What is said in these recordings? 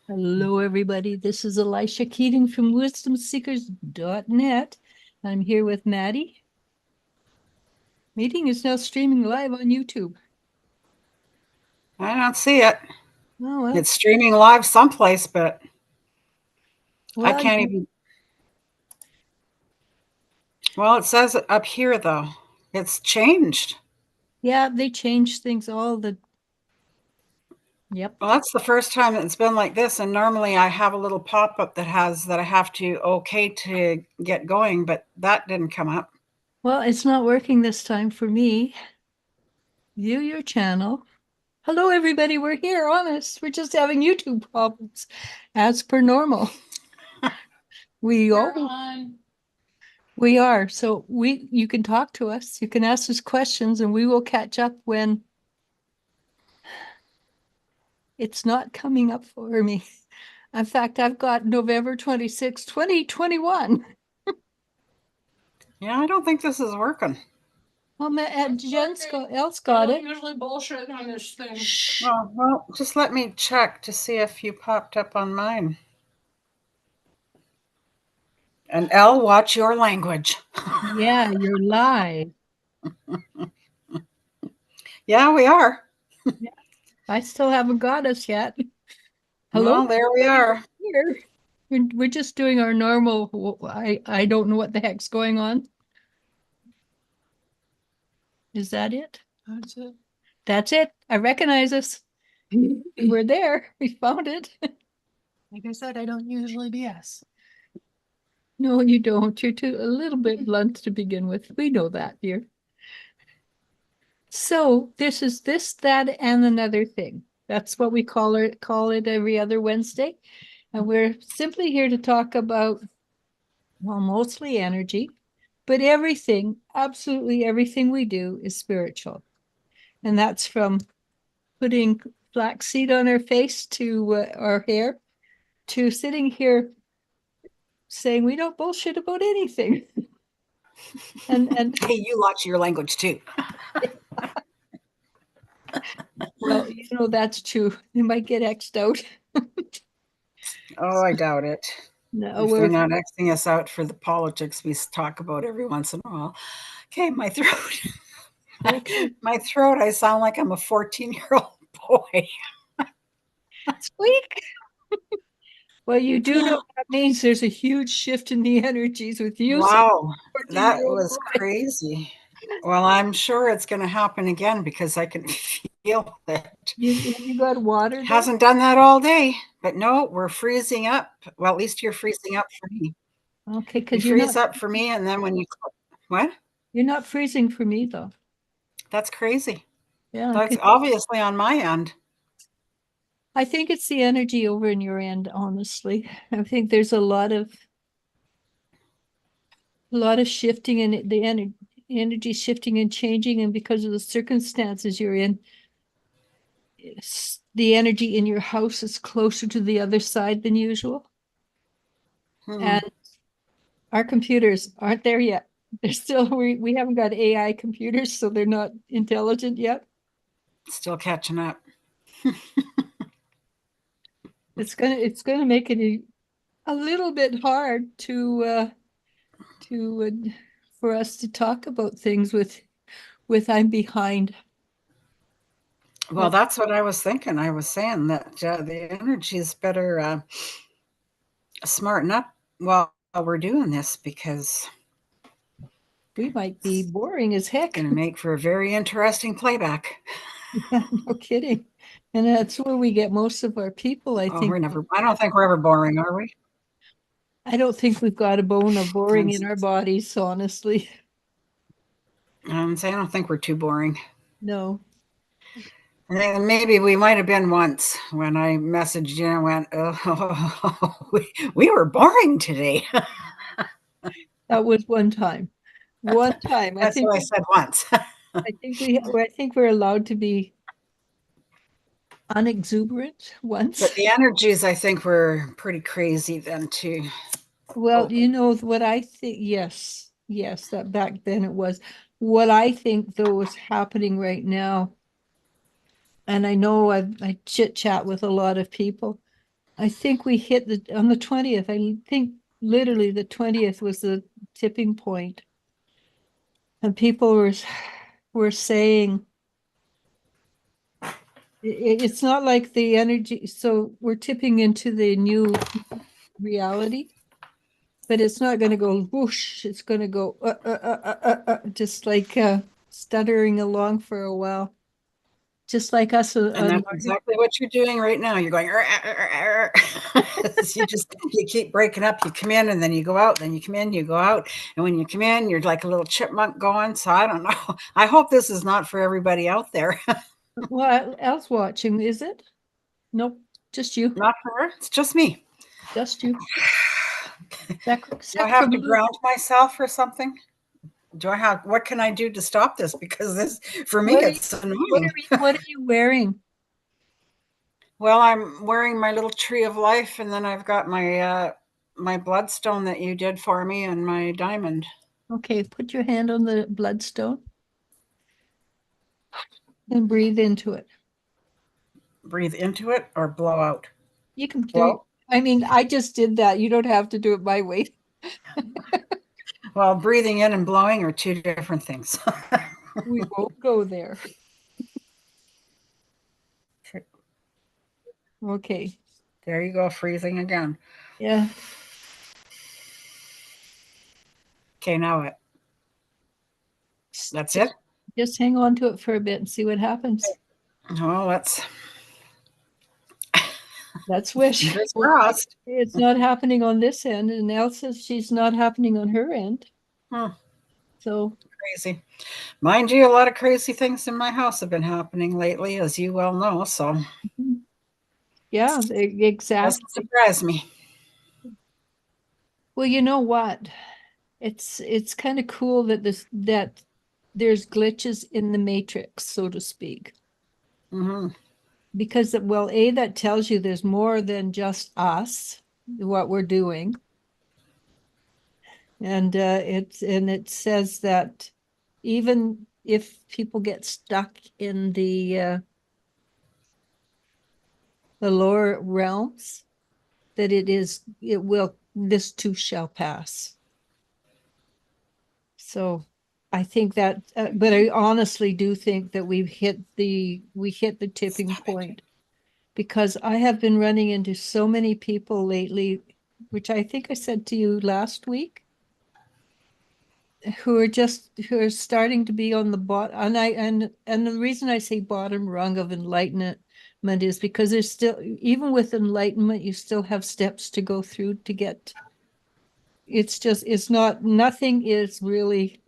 Hello, everybody. This is Eliz-Sha Keating from wisdomseekers.net. I'm here with Maddie. Meeting is now streaming live on YouTube. I don't see it. Oh, well. It's streaming live someplace, but I Well, can't even. Well, it says it up here, though. It's changed. yeah, they changed things Yep. Well, that's the first time it's been like this. And normally I have a little pop up that I have to okay to get going, but that didn't come up. Well, it's not working this time for me. View your channel. Hello, everybody. We're here, honest. We're just having YouTube problems as per normal. We are. So you can talk to us. You can ask us questions and we will catch up when it's not coming up for me. In fact, I've got November 26, 2021. Yeah, I don't think this is working. Well, Jen's got it. Usually bullshit on this thing. Well, just let me check to see if you popped up on mine. And Elle, watch your language. Yeah, you're live. Yeah, we are. Yeah. I still haven't got us yet. Hello. Well, there we are. Here. We're just doing our normal. I don't know what the heck's going on. Is that it? That's it. That's it. I recognize us. We're there. We found it. Like I said, I don't usually BS. No, you don't. You're a little bit blunt to begin with. We know that, dear. So this is this, that, and another thing. That's what we call it every other Wednesday. And we're simply here to talk about, well, mostly energy, but everything, absolutely everything we do is spiritual. And that's from putting flaxseed on our face to our hair to sitting here saying we don't bullshit about anything. and Hey, you watch your language too. Well, that's true. You might get X'd out. Oh, I doubt it. No, If they're not Xing us out for the politics we talk about every once in a while. Okay, my throat. Okay. My throat, I sound like I'm a 14-year-old boy. Squeak. Well, you do know that means there's a huge shift in the energies with you. Wow, that 14-year-old was boy. crazy. Well, I'm sure it's going to happen again because I can feel it. You got water? Hasn't done that all day, but no, we're freezing up. Well, at least you're freezing up for me. Okay, You because freeze up for me, and then when you what? You're not freezing for me though. That's crazy. Yeah, that's obviously on my end. I think it's the energy over in your end, honestly. I think there's a lot of shifting in the energy shifting and changing, and because of the circumstances you're in, the energy in your house is closer to the other side than usual. And our computers aren't there yet. They're still, we haven't got AI computers, so they're not intelligent yet. Still catching up. It's gonna make it a little bit hard to for us to talk about things with I'm behind. Well, that's what I was thinking. I was saying that the energy is better smarten up while we're doing this because we might be boring as heck. Going to make for a very interesting playback. Yeah, no kidding. And that's where we get most of our people, I think. I don't think we're ever boring, are we? I don't think we've got a bone of boring in our bodies, honestly. I'm saying I don't think we're too boring. No. And maybe we might have been once when I messaged you and went, oh, we were boring today. That was one time. One time. That's what I said once. I think we're allowed to be unexuberant once. But the energies, I think, were pretty crazy then too. Well, you know what I think? Yes, that back then it was. What I think though is happening right now, and I know I chit chat with a lot of people. I think we hit on the 20th. I think literally the 20th was the tipping point. And people were saying it's not like the energy. So we're tipping into the new reality, but it's not going to go whoosh. It's going to go just like stuttering along for a while. Just like us And that's exactly what you're doing right now. You're going, you keep breaking up. You come in and then you go out, then you come in, you go out. And when you come in, you're like a little chipmunk going. So I don't know. I hope this is not for everybody out there. What else watching, is it? Nope, just you. Not for her. It's just me. Just you. Do I have to ground myself or something? What can I do to stop this? Because this, for me, it's annoying. What are you wearing? Well, I'm wearing my little tree of life, and then I've got my my bloodstone that you did for me and my diamond. Okay, put your hand on the bloodstone and breathe into it. Breathe into it or blow out? You can do, I mean, I just did that. You don't have to do it my way. Well, breathing in and blowing are two different things. We won't go there. Okay. There you go, freezing again. Yeah. Okay, now what? That's it? Just hang on to it for a bit and see what happens. Well, let's wish. Fingers crossed. It's not happening on this end, and Elle says she's not happening on her end. So crazy. Mind you, a lot of crazy things in my house have been happening lately, as you well know. So yeah, exactly. Doesn't surprise me. Well, you know what? It's kind of cool that there's glitches in the matrix, so to speak. Because, well, that tells you there's more than just us, what we're doing. And it says that even if people get stuck in the lower realms, that this too shall pass. So I think that, but I honestly do think that we hit the tipping point, because I have been running into so many people lately, which I think I said to you last week, who are starting to be on the bottom. And the reason I say bottom rung of enlightenment is because there's still, even with enlightenment, you still have steps to go through to get. Nothing is really,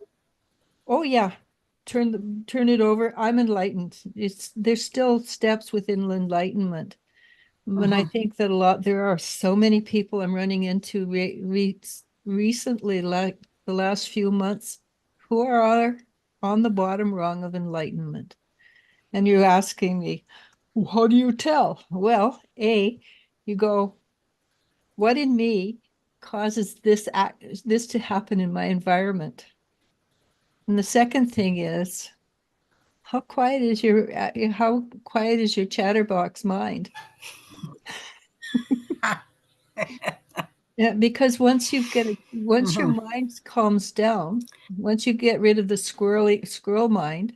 oh yeah, turn it over. I'm enlightened. There's still steps within enlightenment. When I think that there are so many people I'm running into recently, like the last few months, who are on the bottom rung of enlightenment. And you're asking me, how do you tell? Well, you go, what in me causes this to happen in my environment? And the second thing is, how quiet is your chatterbox mind? Yeah, because once your mind calms down, once you get rid of the squirrel mind,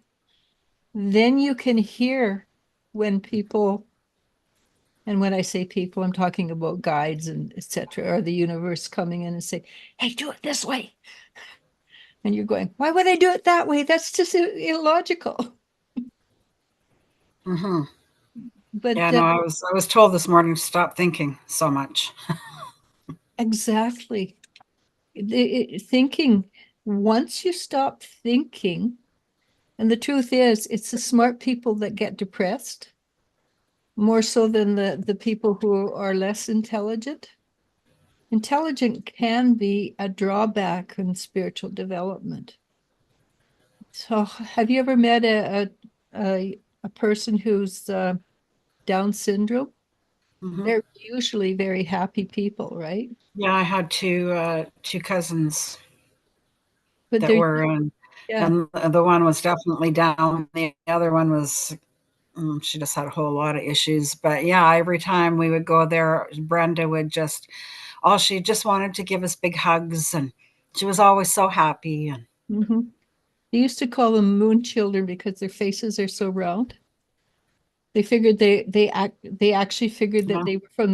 then you can hear when people, and when I say people, I'm talking about guides and etc., or the universe coming in and say, "Hey, do it this way," and you're going, "Why would I do it that way? That's just illogical." But yeah, no, I was told this morning to stop thinking so much. Exactly. Thinking, once you stop thinking, and the truth is, it's the smart people that get depressed more so than the people who are less intelligent. Intelligent can be a drawback in spiritual development. So have you ever met a person who's Down syndrome? They're usually very happy people, right? Yeah, I had two cousins But that were, and the one was definitely down. The other one was She just had a whole lot of issues. But yeah, every time we would go there, Brenda would just, oh, she just wanted to give us big hugs, and she was always so happy. And Mm-hmm. They used to call them moon children because their faces are so round. They figured they actually figured that yeah. they were from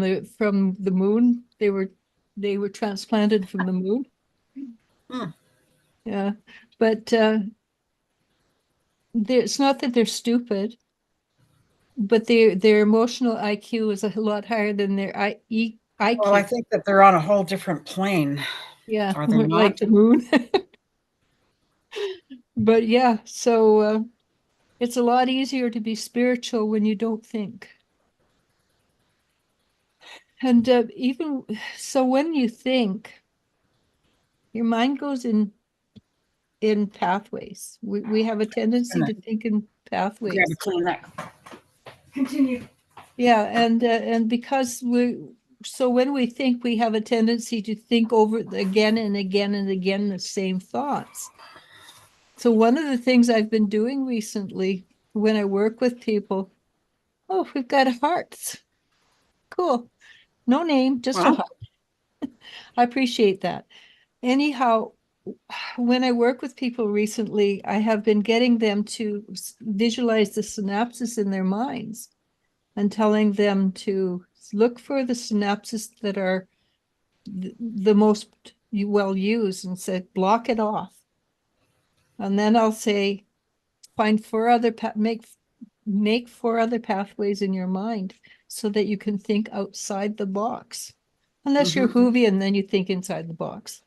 the moon. They were transplanted from the moon. Hmm. Yeah, but it's not that they're stupid, but their emotional IQ is a lot higher than their Well, I IQ. think that they're on a whole different plane. Yeah, Are they like not? the moon. But yeah, so it's a lot easier to be spiritual when you don't think. And even so, when you think, your mind goes in pathways. We have a tendency to think in Grab a pathways. Kleenex. Continue. Yeah, and because so when we think, we have a tendency to think over again and again and again the same thoughts. So one of the things I've been doing recently when I work with people, oh, we've got hearts. Cool. No name, just a Well, heart. I appreciate that. Anyhow, when I work with people recently, I have been getting them to visualize the synapses in their minds and telling them to look for the synapses that are the most well used and say, block it off. And then I'll say, find make four other pathways in your mind so that you can think outside the box. Unless you're Whovian, then you think inside the box.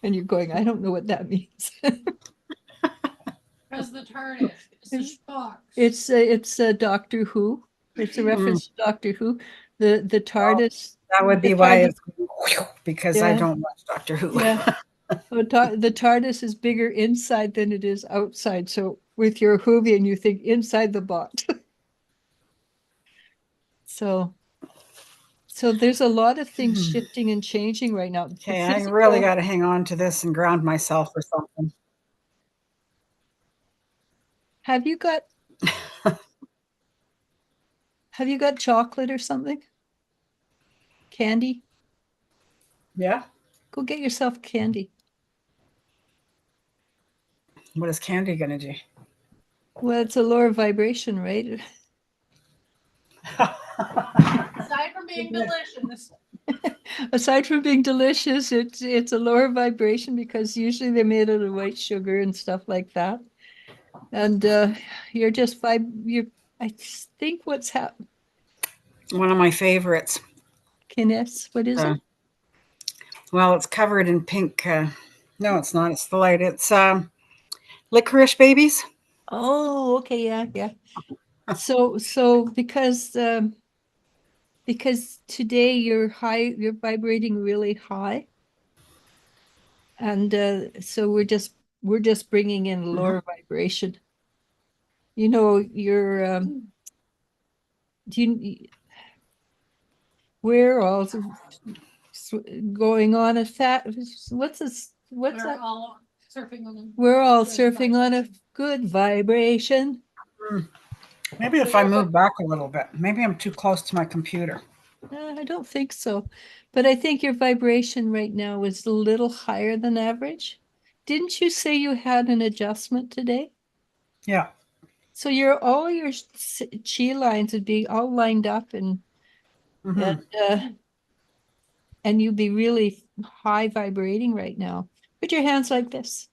And you're going, I don't know what that means. Because the TARDIS is this box. It's a Doctor Who. It's a reference to Doctor Who. The TARDIS. that would the be why TARDIS, it's because I yeah, don't watch Doctor Who. yeah. The TARDIS is bigger inside than it is outside. So with your Whovian, you think inside the box. So there's a lot of things shifting and changing right now. The Okay, I really physical. got to hang on to this and ground myself or something. Have you got chocolate or something? Candy? Yeah. Go get yourself candy. What is candy going to do? Well, it's a lower vibration, right? Aside from being delicious. Aside from being delicious, it's a lower vibration because usually they're made out of white sugar and stuff like that. And you're just I think what's happening. One of my favorites. Kines, what is it? Well, it's covered in pink. No, it's not. It's the light. It's licorice babies. Oh, okay, yeah. So because today you're vibrating really high, and so we're just bringing in lower vibration. You know, do you we're all going on a fat. What's this? What's We're that? all surfing on We're all good surfing on a vibration. good vibration. Maybe if I move back a little bit. Maybe I'm too close to my computer. I don't think so, but I think your vibration right now is a little higher than average. Didn't you say you had an adjustment today? Yeah. So all your chi lines would be all lined up and and you'd be really high vibrating right now. Put your hands like this.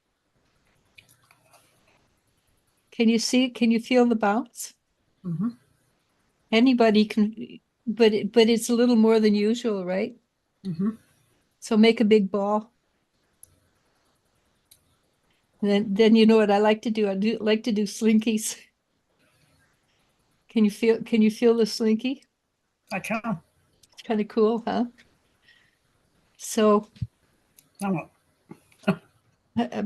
Can you see? Can you feel the bounce? Anybody can, but it's a little more than usual, right? So make a big ball. And then you know what I like to do? Like to do slinkies. Can you feel the slinky? I can. It's kind of cool, huh? So Oh, uh,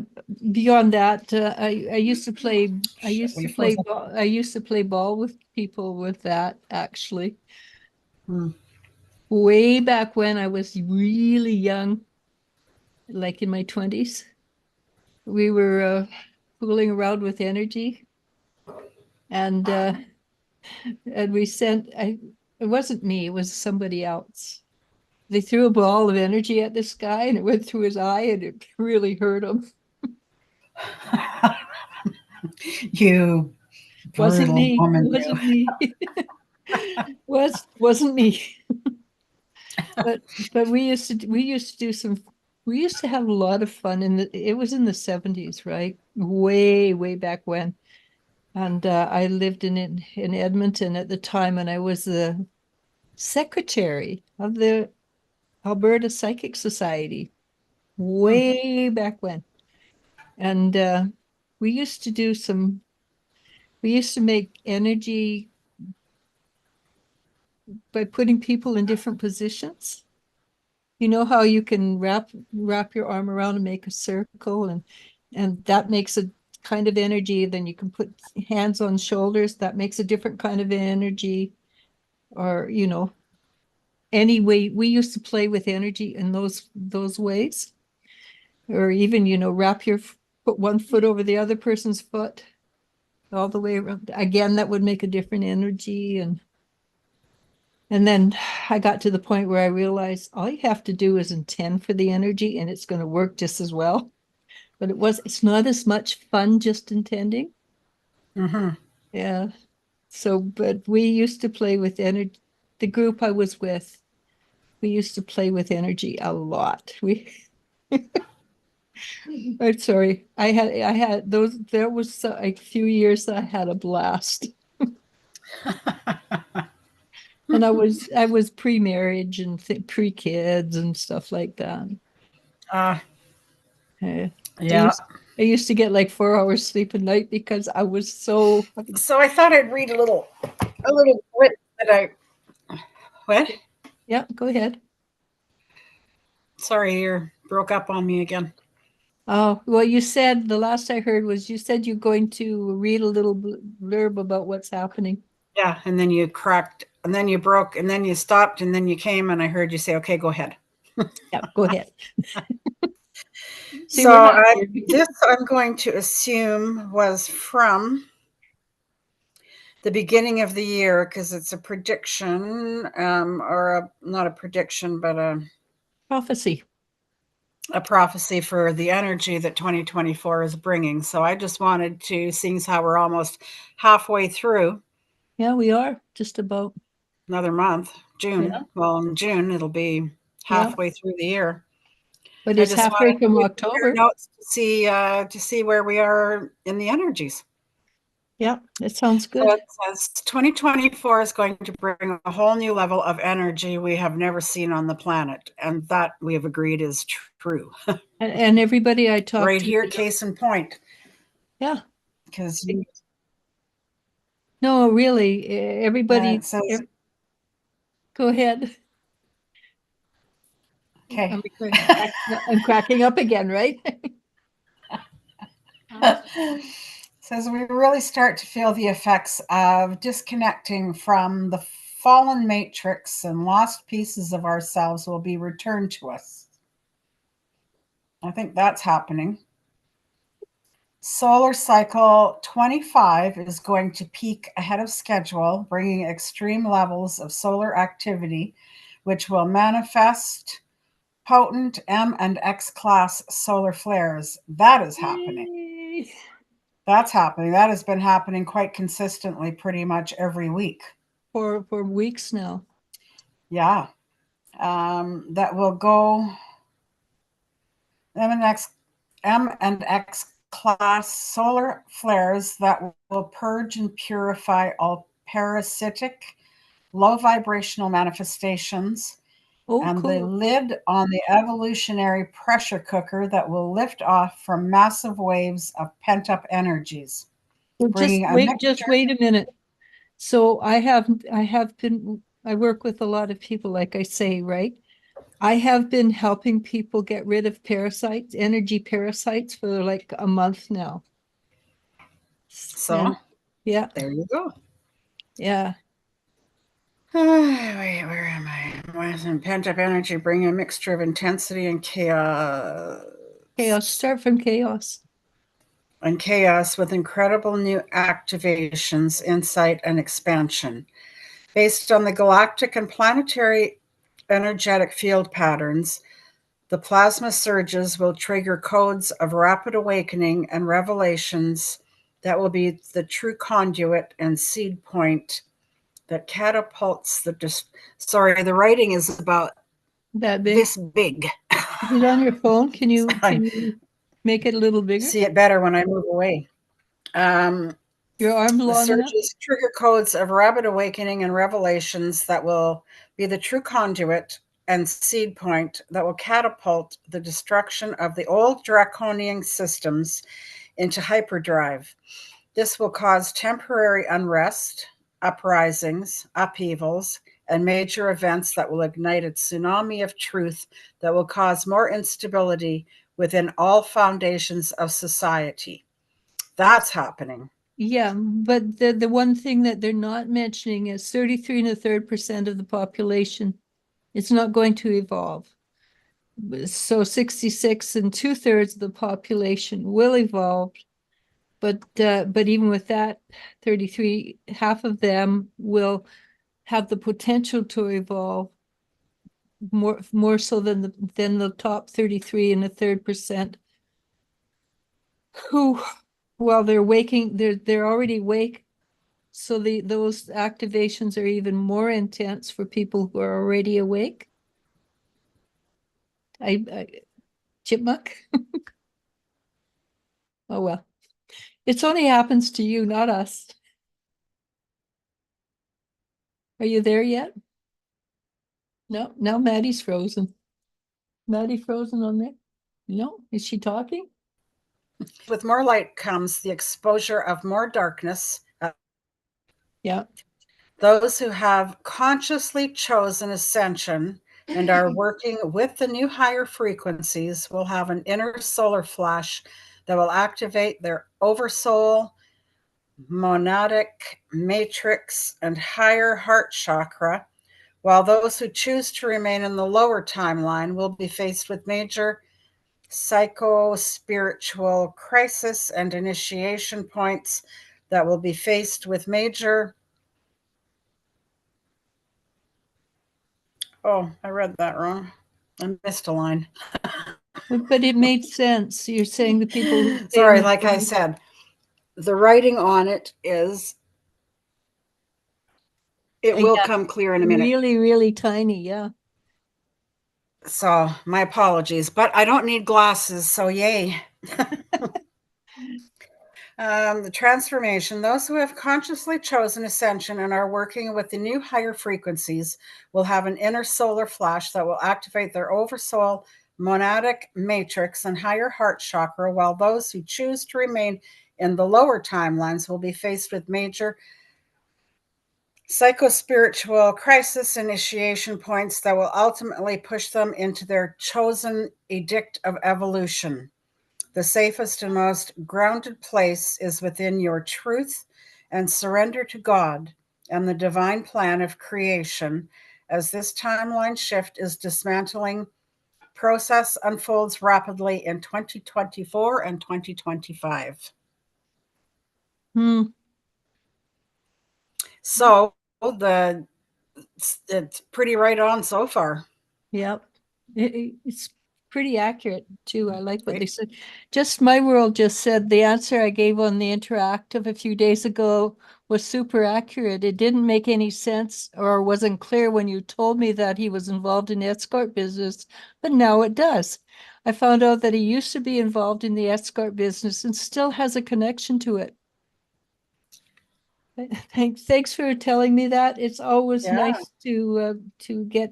beyond that, I used to play I used to play ball with people with that actually. Way back when I was really young, like in my 20s, we were fooling around with energy. And we sent, it wasn't me, it was somebody else. They threw a ball of energy at this guy and it went through his eye and it really hurt him. You Wasn't brutal me, woman, you. wasn't me. Wasn't me. But we used to do some, we used to have a lot of fun it was in the 70s, right? Way back when. And I lived in Edmonton at the time, and I was the secretary of the Alberta Psychic Society way back when. And we used to do some, we used to make energy by putting people in different positions. You know how you can wrap your arm around and make a circle, and that makes a kind of energy. Then you can put hands on shoulders, that makes a different kind of energy. Or, anyway, we used to play with energy in those ways. Or even, put one foot over the other person's foot all the way around. Again, that would make a different energy. And then I got to the point where I realized all you have to do is intend for the energy and it's going to work just as well. But it's not as much fun just intending. Mm-hmm. Yeah. So, but we used to play with energy. The group I was with, we used to play with energy a lot. I'm sorry. I had those, there was a few years that I had a blast. And I was pre-marriage and pre-kids and stuff like that. Uh, I yeah. used to get like 4 hours sleep a night because I was so. So I thought I'd read a little bit that what? Yeah, go ahead. Sorry, you broke up on me again. Oh, well, you said, the last I heard was you said you're going to read a little blurb about what's happening. Yeah, and then you cracked, and then you broke, and then you stopped, and then you came, and I heard you say, "Okay, go ahead." Yeah, go ahead. See, So this I'm going to assume was from the beginning of the year because it's a prediction, or not a prediction, but prophecy. A prophecy for the energy that 2024 is bringing. So I just wanted to, seeing as how we're almost halfway through. Yeah, we are just about Another month, June. Yeah. Well, in June, it'll be halfway through the year. But it's halfway from October. Notes to see where we are in the energies. Yeah, it sounds good. So it says 2024 is going to bring a whole new level of energy we have never seen on the planet. And that we have agreed is true. And everybody I talked right to. here, case in point. Yeah. Because no, really, everybody. Go ahead. Okay. I'm cracking up again, right? Says we really start to feel the effects of disconnecting from the fallen matrix, and lost pieces of ourselves will be returned to us. I think that's happening. Solar cycle 25 is going to peak ahead of schedule, bringing extreme levels of solar activity, which will manifest potent M and X class solar flares. That is happening. That's happening. That has been happening quite consistently, pretty much every week. For weeks now. Yeah. That will go M and X class solar flares that will purge and purify all parasitic, low vibrational manifestations. And cool. The lid on the evolutionary pressure cooker that will lift off from massive waves of pent-up energies. Well, just wait a minute. So I work with a lot of people, like I say, right? I have been helping people get rid of parasites, energy parasites, for like a month now. So, yeah. There you go. Yeah. Wait, where am I? Wasn't pent-up energy bringing a mixture of intensity and chaos? Chaos. Start from chaos. and chaos with incredible new activations, insight, and expansion. Based on the galactic and planetary energetic field patterns, the plasma surges will trigger codes of rapid awakening and revelations that will be the true conduit and seed point that catapults the writing is about That big? this big. Is it on your phone? Can you make it a little bigger? See it better when I move away. Your arm's The long enough? surges trigger codes of rapid awakening and revelations that will be the true conduit and seed point that will catapult the destruction of the old draconian systems into hyperdrive. This will cause temporary unrest, uprisings, upheavals, and major events that will ignite a tsunami of truth that will cause more instability within all foundations of society. That's happening. Yeah, but the one thing that they're not mentioning is 33 1/3% of the population. It's not going to evolve. So 66 2/3 of the population will evolve. But even with that, 33, half of them will have the potential to evolve more so than the top 33 1/3%, who, while they're waking, they're already awake. So those activations are even more intense for people who are already awake. I chipmunk. Oh well, it's only happens to you, not us. Are you there yet? No, now Maddie's frozen. Maddie frozen on there? No, is she talking? With more light comes the exposure of more darkness. Yeah. Those who have consciously chosen ascension and are working with the new higher frequencies will have an inner solar flash that will activate their oversoul, monadic matrix, and higher heart chakra, while those who choose to remain in the lower timeline will be faced with major psycho-spiritual crisis and initiation points that will be faced with major... Oh, I read that wrong. I missed a line. But it made sense. You're saying the people who stay Sorry, on the like I phone- said, the writing on it is, it will Yeah, come clear in a minute. really, really tiny, yeah. So my apologies, but I don't need glasses, so yay. The transformation. Those who have consciously chosen ascension and are working with the new higher frequencies will have an inner solar flash that will activate their oversoul, monadic matrix, and higher heart chakra, while those who choose to remain in the lower timelines will be faced with major psycho-spiritual crisis initiation points that will ultimately push them into their chosen edict of evolution. The safest and most grounded place is within your truth and surrender to God and the divine plan of creation as this timeline shift is dismantling. Process unfolds rapidly in 2024 and 2025. So it's pretty right on so far. Yep. It's pretty accurate too. I like what they said. Just My World just said the answer I gave on the interactive a few days ago was super accurate. It didn't make any sense or wasn't clear when you told me that he was involved in the escort business, but now it does. I found out that he used to be involved in the escort business and still has a connection to it. Thanks for telling me that. It's always nice to get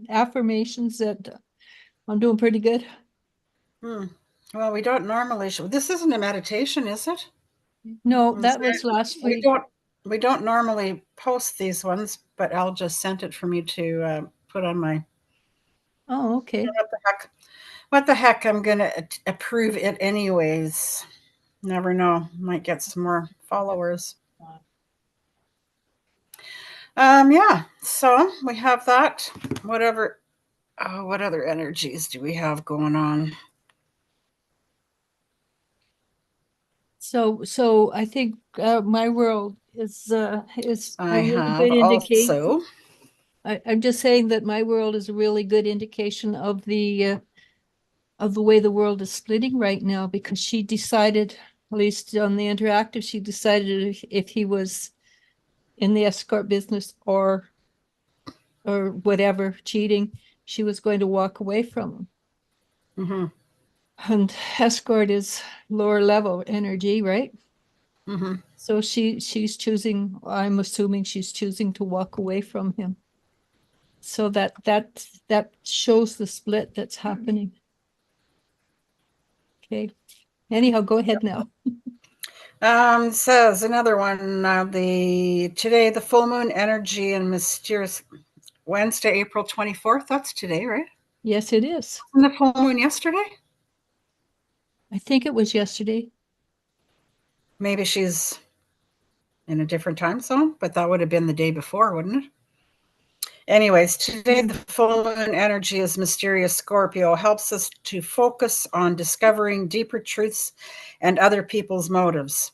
affirmations that I'm doing pretty good. Well, we don't normally show. This isn't a meditation, is it? No, that was last week. We don't normally post these ones, but Al just sent it for me to put on my... Oh, okay. What the heck? I'm going to approve it anyways. Never know. Might get some more followers. Yeah, so we have that. Whatever. Oh, what other energies do we have going on? So I think my world is I a really have good indication. also. I'm just saying that my world is a really good indication of the way the world is splitting right now, because she decided, at least on the interactive, she decided if he was in the escort business or whatever, cheating, she was going to walk away from him. Mm-hmm. And escort is lower level energy, right? Mm-hmm. So she's choosing, I'm assuming she's choosing to walk away from him. So that shows the split that's happening. Okay. Anyhow, go ahead now. Says another one. Today the full moon energy and mysterious Wednesday, April 24th. That's today, right? Yes, it is. Wasn't the full moon yesterday? I think it was yesterday. Maybe she's in a different time zone, but that would have been the day before, wouldn't it? Anyways, today the full moon energy is mysterious Scorpio, helps us to focus on discovering deeper truths and other people's motives.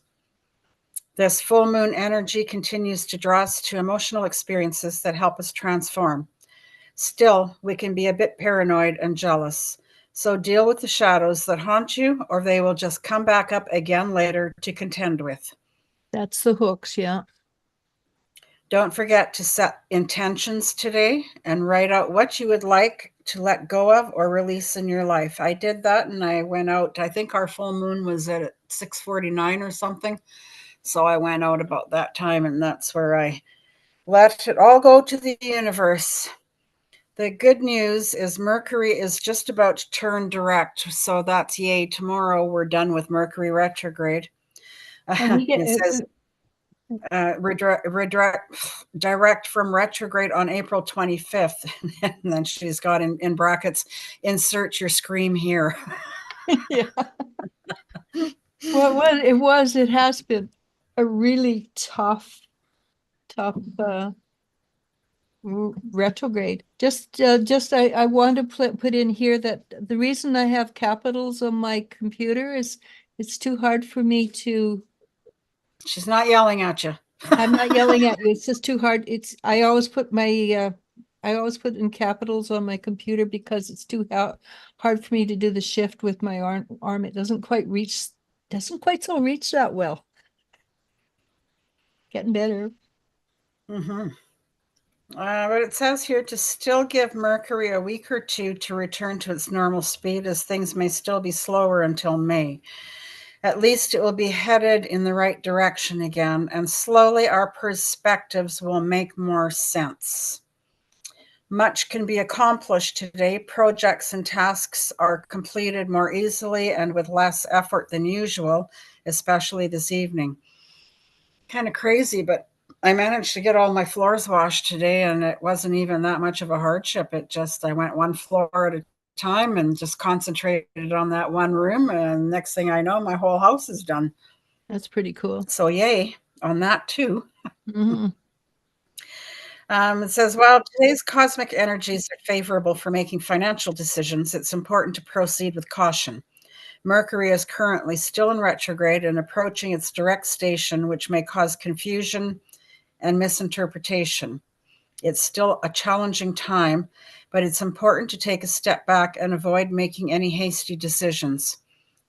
This full moon energy continues to draw us to emotional experiences that help us transform. Still, we can be a bit paranoid and jealous. So deal with the shadows that haunt you, or they will just come back up again later to contend with. That's the hooks, yeah. Don't forget to set intentions today and write out what you would like to let go of or release in your life. I did that and I went out. I think our full moon was at 6:49 or something. So I went out about that time, and that's where I let it all go to the universe. The good news is Mercury is just about to turn direct. So that's yay. Tomorrow we're done with Mercury retrograde. And we get It says direct from retrograde on April 25th. And then she's got in brackets, insert your scream here. yeah. Well, it has been a really tough retrograde. I want to put in here that the reason I have capitals on my computer is it's too hard for me to. She's not yelling at you. I'm not yelling at you. It's just too hard. I always put in capitals on my computer because it's too hard for me to do the shift with my arm. It doesn't quite so reach that well. Getting better. Mm-hmm. But it says here to still give Mercury a week or two to return to its normal speed, as things may still be slower until May. At least it will be headed in the right direction again, and slowly our perspectives will make more sense. Much can be accomplished today. Projects and tasks are completed more easily and with less effort than usual, especially this evening. Kind of crazy, but I managed to get all my floors washed today, and it wasn't even that much of a hardship. I went one floor at a time and just concentrated on that one room. And next thing I know, my whole house is done. That's pretty cool. So yay on that too. Mm-hmm. It says, while today's cosmic energies are favorable for making financial decisions, it's important to proceed with caution. Mercury is currently still in retrograde and approaching its direct station, which may cause confusion and misinterpretation. It's still a challenging time, but it's important to take a step back and avoid making any hasty decisions.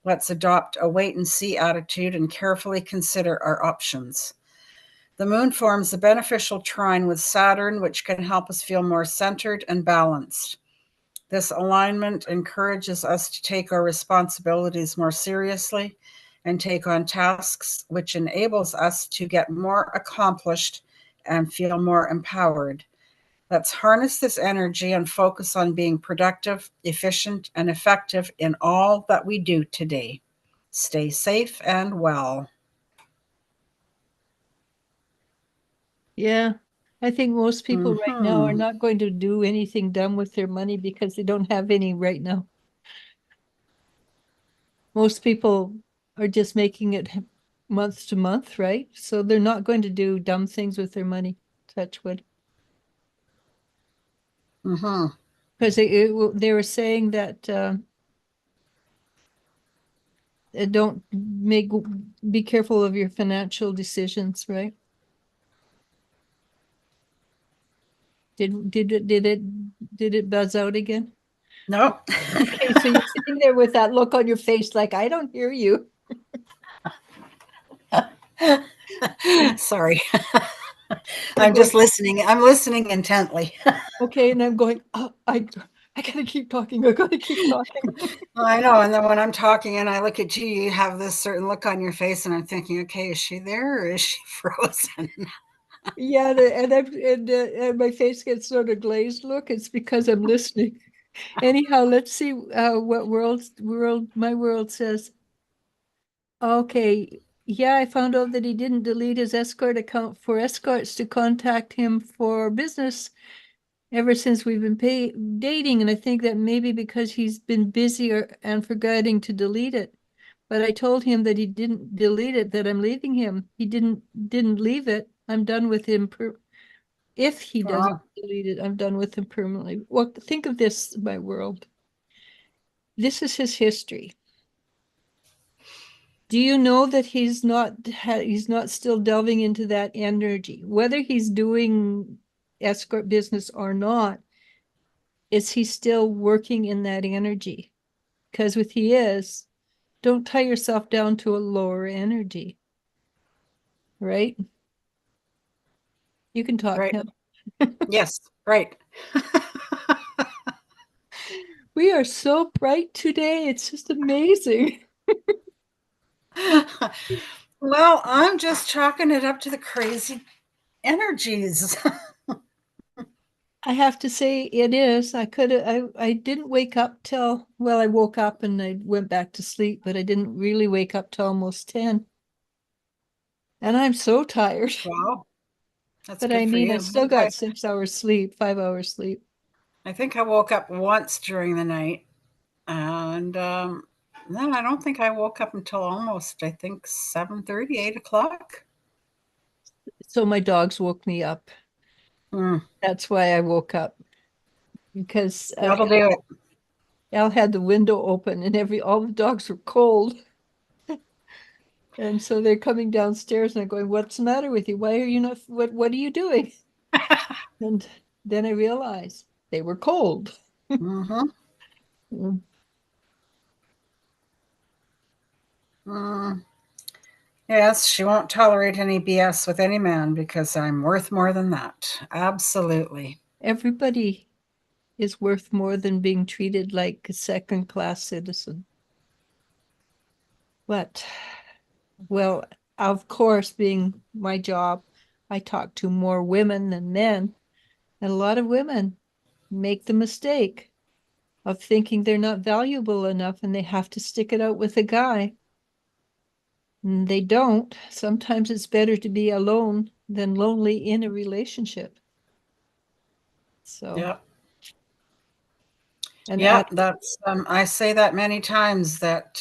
Let's adopt a wait-and-see attitude and carefully consider our options. The moon forms a beneficial trine with Saturn, which can help us feel more centered and balanced. This alignment encourages us to take our responsibilities more seriously and take on tasks, which enables us to get more accomplished and feel more empowered. Let's harness this energy and focus on being productive, efficient, and effective in all that we do today. Stay safe and well. Yeah. I think most people right now are not going to do anything dumb with their money because they don't have any right now. Most people are just making it month to month, right? So they're not going to do dumb things with their money. Touch wood. Because they were saying that don't be careful of your financial decisions, right? Did it buzz out again? No. Okay, so you're sitting there with that look on your face like, I don't hear you. Sorry. I'm just listening. I'm listening intently. Okay, and I'm going, oh, I gotta keep talking. I gotta keep talking. I know. And then when I'm talking and I look at you, you have this certain look on your face, and I'm thinking, okay, is she there or is she frozen? Yeah, and my face gets sort of glazed look. It's because I'm listening. Anyhow, let's see what my world says. Okay, yeah, I found out that he didn't delete his escort account for escorts to contact him for business ever since we've been dating, and I think that maybe because he's been busy and forgetting to delete it. But I told him that he didn't delete it, that I'm leaving him. He didn't leave it. I'm done with him. If he doesn't delete it, I'm done with him permanently. Well, think of this, my world. This is his history. Do you know that he's not still delving into that energy? Whether he's doing escort business or not, is he still working in that energy? Because if he is, don't tie yourself down to a lower energy, right? You can talk Right. now. Yes, right. We are so bright today. It's just amazing. Well, I'm just chalking it up to the crazy energies. I have to say it is. I didn't wake up till, well, I woke up and I went back to sleep, but I didn't really wake up till almost 10. And I'm so tired. Wow, that's But good I for mean, you. I still got 6 hours sleep, 5 hours sleep. I think I woke up once during the night, and then I don't think I woke up until almost, I think, 7:30, 8 o'clock. So my dogs woke me up. Mm, That's why I woke up because that'll do it. Al had the window open and all the dogs were cold. And so they're coming downstairs and I'm going, what's the matter with you? Why are you not, what are you doing? And then I realized they were cold. Mm-hmm. Mm. Mm. Yes, she won't tolerate any BS with any man because I'm worth more than that. Absolutely. Everybody is worth more than being treated like a second-class citizen. But, well, of course, being my job, I talk to more women than men. And a lot of women make the mistake of thinking they're not valuable enough and they have to stick it out with a guy. And they don't. Sometimes it's better to be alone than lonely in a relationship. So, Yep. and Yep. That's, I say that many times that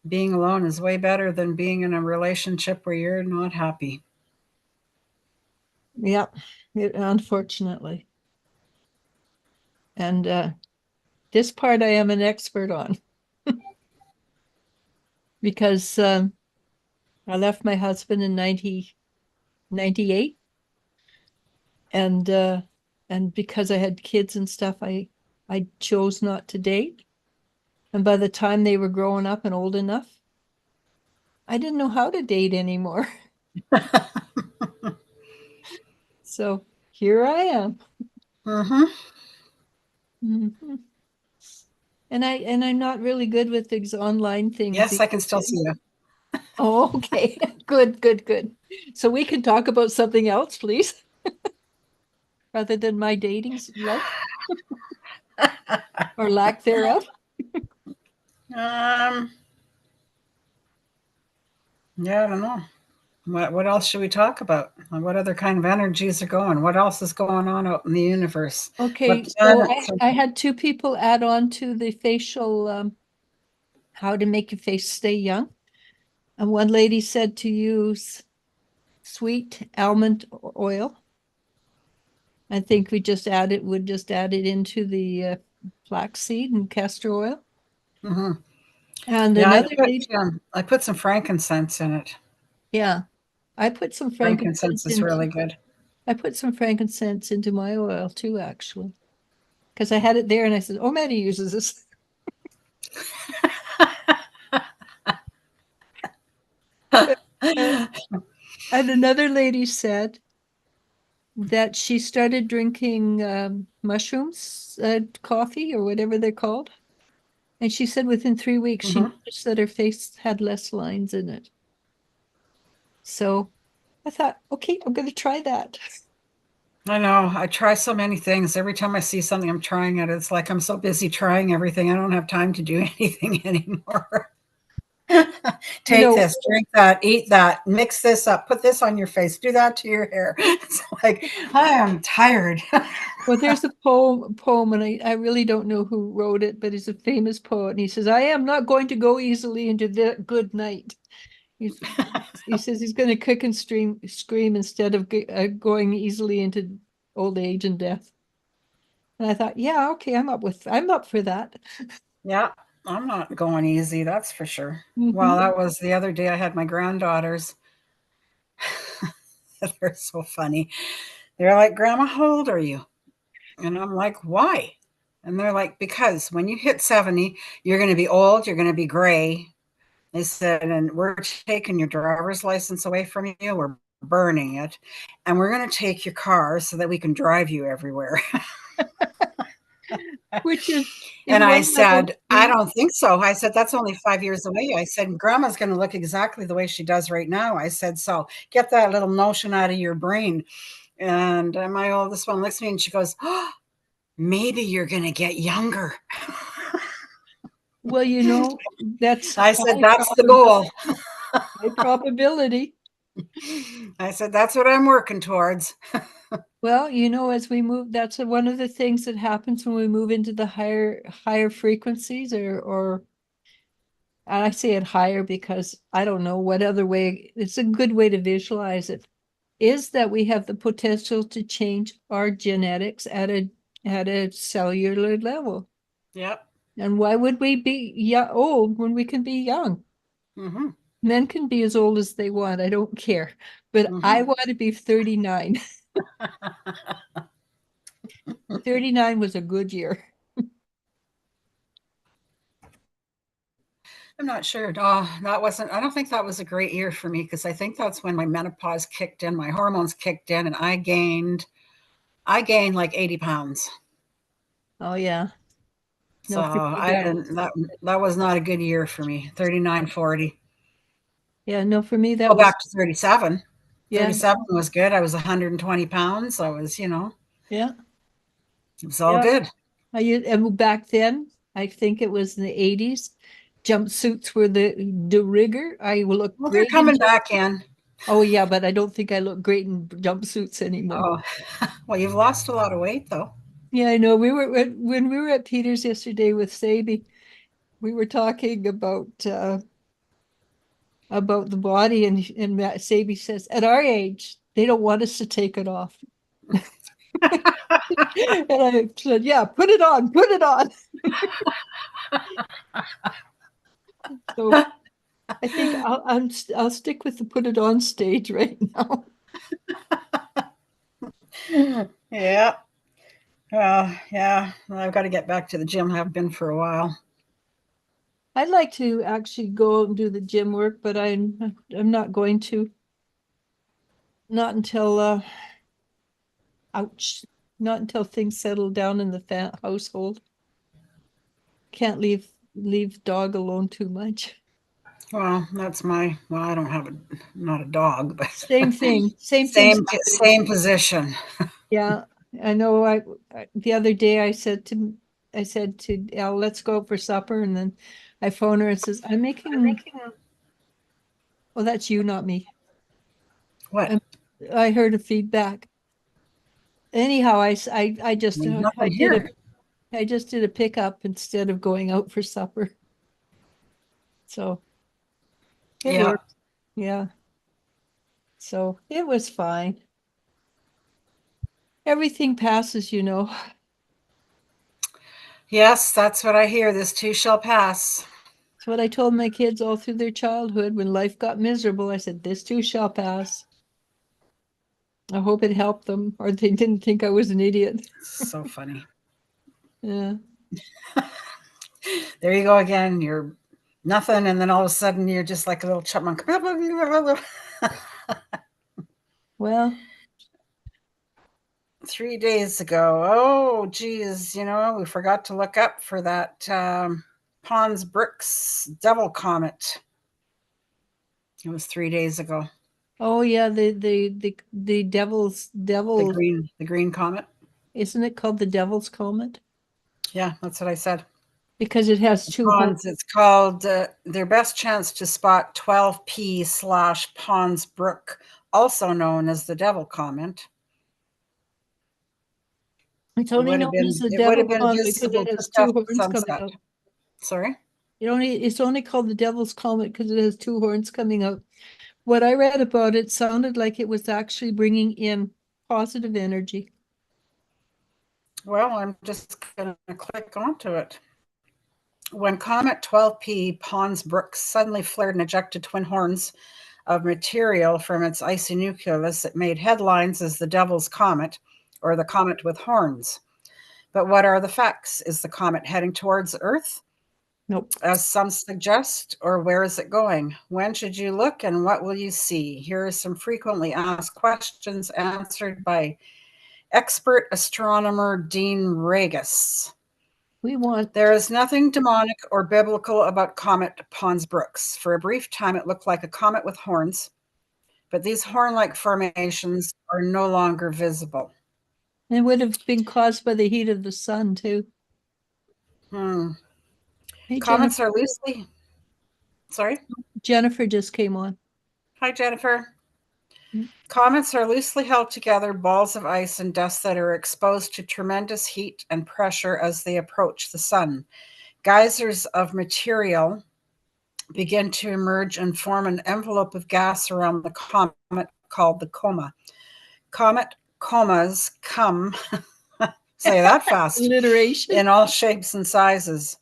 being alone is way better than being in a relationship where you're not happy. yeah, unfortunately. And this part I am an expert on because I left my husband in 1998, and because I had kids and stuff, I chose not to date. And by the time they were growing up and old enough, I didn't know how to date anymore. So here I am. Mm-hmm. Mhm. And I'm not really good with these online things. Yes, I can still see you. Oh, okay. Good, good, good. So we can talk about something else, please, rather than my dating life or lack thereof. Um, yeah, I don't know. What else should we talk about? What other kind of energies are going? What else is going on out in the universe? Okay, What so planets I had two people add on to the facial, how to make your face stay young. And one lady said to use sweet almond oil. I think would just add it into the flaxseed and castor oil. Mm-hmm. And Yeah, another lady, I put some frankincense in it. yeah, I put some Frankincense frankincense is really good. I put some frankincense into my oil too, actually, because I had it there and I said, "Oh, Maddie uses this." Uh, and another lady said that she started drinking mushrooms, coffee or whatever they're called, and she said within 3 weeks she Mhm. noticed that her face had less lines in it. So I thought, okay, I'm going to try that. I know. I try so many things. Every time I see something, I'm trying it. It's like I'm so busy trying everything. I don't have time to do anything anymore. You Take know, this, drink that, eat that, mix this up, put this on your face, do that to your hair. It's like I am tired. well, there's a poem, and I really don't know who wrote it, but he's a famous poet, and he says, "I am not going to go easily into the good night." He's, he says he's going to kick and scream instead of going easily into old age and death. And I thought, yeah, okay, I'm up for that. Yeah, I'm not going easy, that's for sure. Well, Mhm. that was the other day I had my granddaughters. They're so funny. They're like, Grandma, how old are you? And I'm like, why? And they're like, because when you hit 70, you're going to be old, you're going to be gray. They said, and we're taking your driver's license away from you. We're burning it. And we're going to take your car so that we can drive you everywhere. Which is And in I one level said, I true. don't think so. I said, that's only 5 years away. I said, Grandma's going to look exactly the way she does right now. I said, so get that little notion out of your brain. And my oldest one looks at me and she goes, oh, maybe you're going to get younger. Well, that's I said, that's the goal. high probability. I said, that's what I'm working towards. Well, as we move, that's one of the things that happens when we move into the higher frequencies, or and I say it higher because I don't know what other way, it's a good way to visualize it, is that we have the potential to change our genetics at a cellular level. Yep. And why would we be old when we can be young? Mm-hmm. Men can be as old as they want. I don't care. But I Mm-hmm. want to be 39. 39 was a good year. I'm not sure. I don't think that was a great year for me because I think that's when my menopause kicked in, my hormones kicked in, and I gained like 80 pounds. Oh yeah. So No, for me I didn't, that was not a good year for me. 39, 40. yeah, no, for me Go that was back to 37. yeah, 37 was good. I was 120 pounds. I was, yeah, it was all yeah. good. And back then, I think it was in the 80s, jumpsuits were the rigor. I will look Well, they're great in coming back in. oh yeah, but I don't think I look great in jumpsuits anymore. Oh, well, you've lost a lot of weight though. Yeah, I know. When we were at Peter's yesterday with Sadie, we were talking about the body, and Sadie says, at our age, they don't want us to take it off. And I said, yeah, put it on. So I think I'll stick with the put it on stage right now. Yeah. Yeah. Well, I've got to get back to the gym. I have been for a while. I'd like to actually go out and do the gym work, but I'm not going to. Not until ouch. Not until things settle down in the household. Can't leave dog alone too much. Well, I don't have not a dog, but Same thing. Same thing. same position. Yeah, I know. The other day I said to Elle, let's go out for supper, and then I phone her and says, I'm making. Oh, that's you, not me. What? Um, I heard a feedback. Anyhow, I just There's I nothing did here. I just did a pickup instead of going out for supper. So it Yeah. worked. Yeah. So it was fine. Everything passes. Yes, that's what I hear. This too shall pass. It's what I told my kids all through their childhood. When life got miserable, I said, this too shall pass. I hope it helped them, or they didn't think I was an idiot. So funny. Yeah. There you go again. You're nothing, and then all of a sudden you're just like a little chipmunk. Well, 3 days ago. Oh, geez. We forgot to look up for that Pons Brooks Devil Comet. It was 3 days ago. oh yeah, the devil's The green comet. isn't it called the Devil's Comet? Yeah, that's what I said. Because it has two Pons, it's called their best chance to spot 12P/Pons Brook, also known as the Devil Comet. It's only known as the Devil Comet because it has two horns coming out. Sorry? It's only called the Devil's Comet because it has two horns coming out. What I read about it sounded like it was actually bringing in positive energy. Well, I'm just going to click onto it. When comet 12P Pons Brook suddenly flared and ejected twin horns of material from its icy nucleus, it made headlines as the Devil's Comet, or the comet with horns. But what are the facts? Is the comet heading towards Earth, Nope. as some suggest, or where is it going? When should you look, and what will you see? Here are some frequently asked questions answered by expert astronomer Dean Regis. There is nothing demonic or biblical about comet Pons Brooks. For a brief time, it looked like a comet with horns, but these horn-like formations are no longer visible. It would have been caused by the heat of the sun, too. Hey, Comets are loosely... Sorry? Jennifer just came on. Hi, Jennifer. Comets are loosely held together balls of ice and dust that are exposed to tremendous heat and pressure as they approach the sun. Geysers of material begin to emerge and form an envelope of gas around the comet called the coma. Comet comas come, say that fast, alliteration, in all shapes and sizes.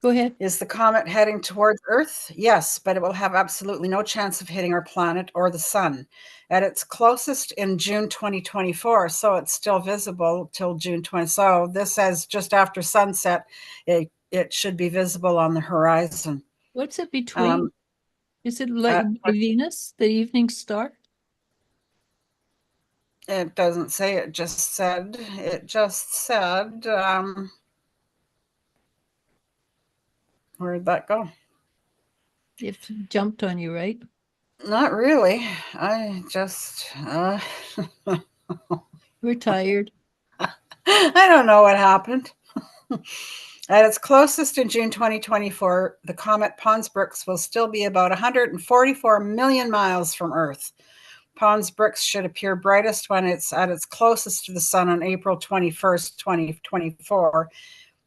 Go ahead. Is the comet heading towards Earth? Yes, but it will have absolutely no chance of hitting our planet or the sun. At its closest in June 2024, so it's still visible till June 20. So this says just after sunset, it should be visible on the horizon. What's it between? Is it like Venus, the evening star? It doesn't say. It just said. Where'd that go? It jumped on you, right? Not really. I just... We're tired. I don't know what happened. At its closest in June 2024, the comet Pons Brooks will still be about 144 million miles from Earth. Pons Brooks should appear brightest when it's at its closest to the sun on April 21st, 2024,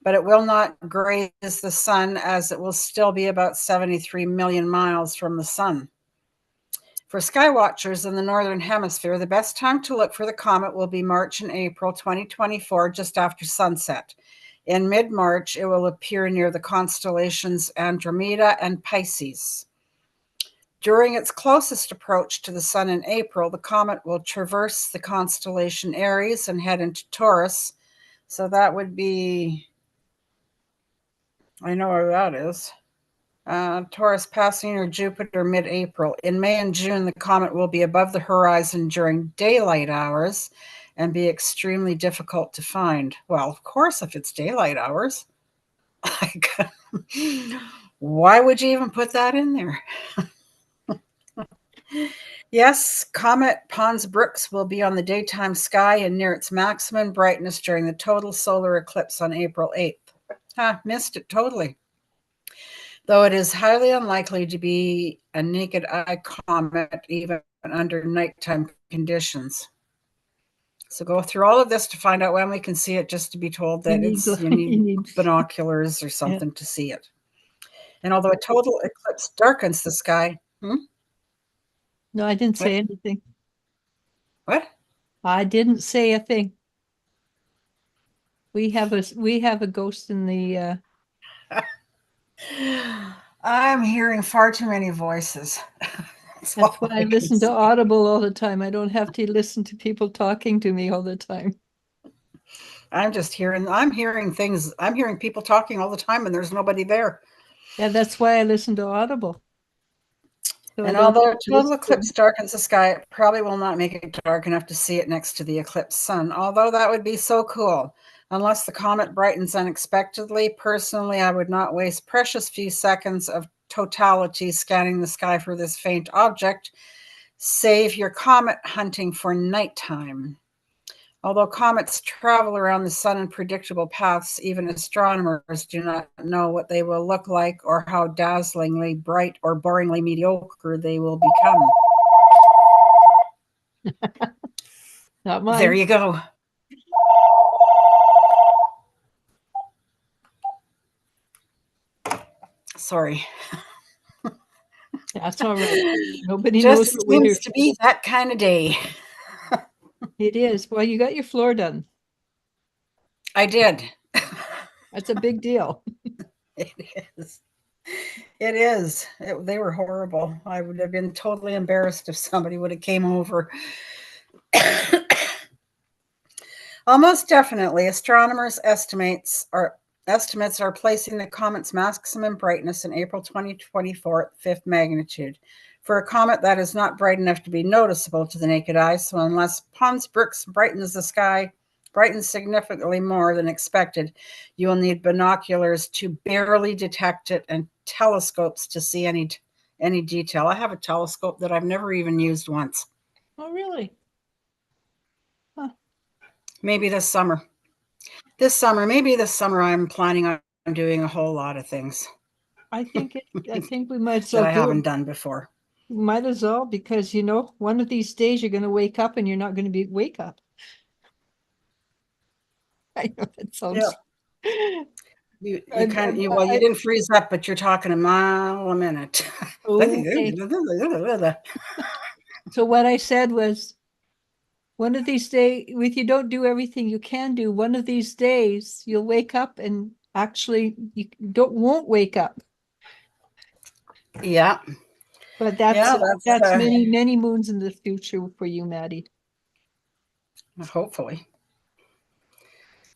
but it will not graze the sun as it will still be about 73 million miles from the sun. For sky watchers in the Northern Hemisphere, the best time to look for the comet will be March and April 2024, just after sunset. In mid-March, it will appear near the constellations Andromeda and Pisces. During its closest approach to the sun in April, the comet will traverse the constellation Aries and head into Taurus. So that would be, I know where that is. Taurus passing near Jupiter mid-April. In May and June, the comet will be above the horizon during daylight hours and be extremely difficult to find. Well, of course, if it's daylight hours. Why would you even put that in there? Yes, comet Pons Brooks will be on the daytime sky and near its maximum brightness during the total solar eclipse on April 8th. Missed it totally. Though it is highly unlikely to be a naked eye comet even under nighttime conditions. So go through all of this to find out when we can see it, just to be told that you need binoculars or something to see it. And although a total eclipse darkens the sky. No, I didn't say anything. What? I didn't say a thing. We have a ghost in the I'm hearing far too many voices. that's why I listen to Audible all the time. I don't have to listen to people talking to me all the time. I'm hearing people talking all the time and there's nobody there. Yeah, that's why I listen to Audible. So And although total eclipse darkens the sky, it probably will not make it dark enough to see it next to the eclipsed sun, although that would be so cool. Unless the comet brightens unexpectedly, personally, I would not waste precious few seconds of totality scanning the sky for this faint object. Save your comet hunting for nighttime. Although comets travel around the sun in predictable paths, even astronomers do not know what they will look like or how dazzlingly bright or boringly mediocre they will become. not mine. There you go. Sorry. That's all right. Nobody knows Just what we're here. seems to be that kind of day. It is. Well, you got your floor done. I did. That's a big deal. It is. It is. They were horrible. I would have been totally embarrassed if somebody would have came over. Almost definitely, astronomers' estimates are placing the comet's maximum brightness in April 2024 at the 5th magnitude. For a comet that is not bright enough to be noticeable to the naked eye, so unless Pons Brooks brightens significantly more than expected, you will need binoculars to barely detect it and telescopes to see any detail. I have a telescope that I've never even used once. Oh, really? Huh. Maybe this summer. Maybe this summer I'm planning on doing a whole lot of things. I think we might as well well that I haven't done before. Might as well, because one of these days you're going to wake up and you're not going to wake up. I know that sounds. Yeah. You didn't freeze up, but you're talking a mile a minute. Okay. So what I said was, one of these days, if you don't do everything you can do, one of these days you'll wake up and actually you won't wake up. Yeah. But that's many moons in the future for you, Maddie. Hopefully.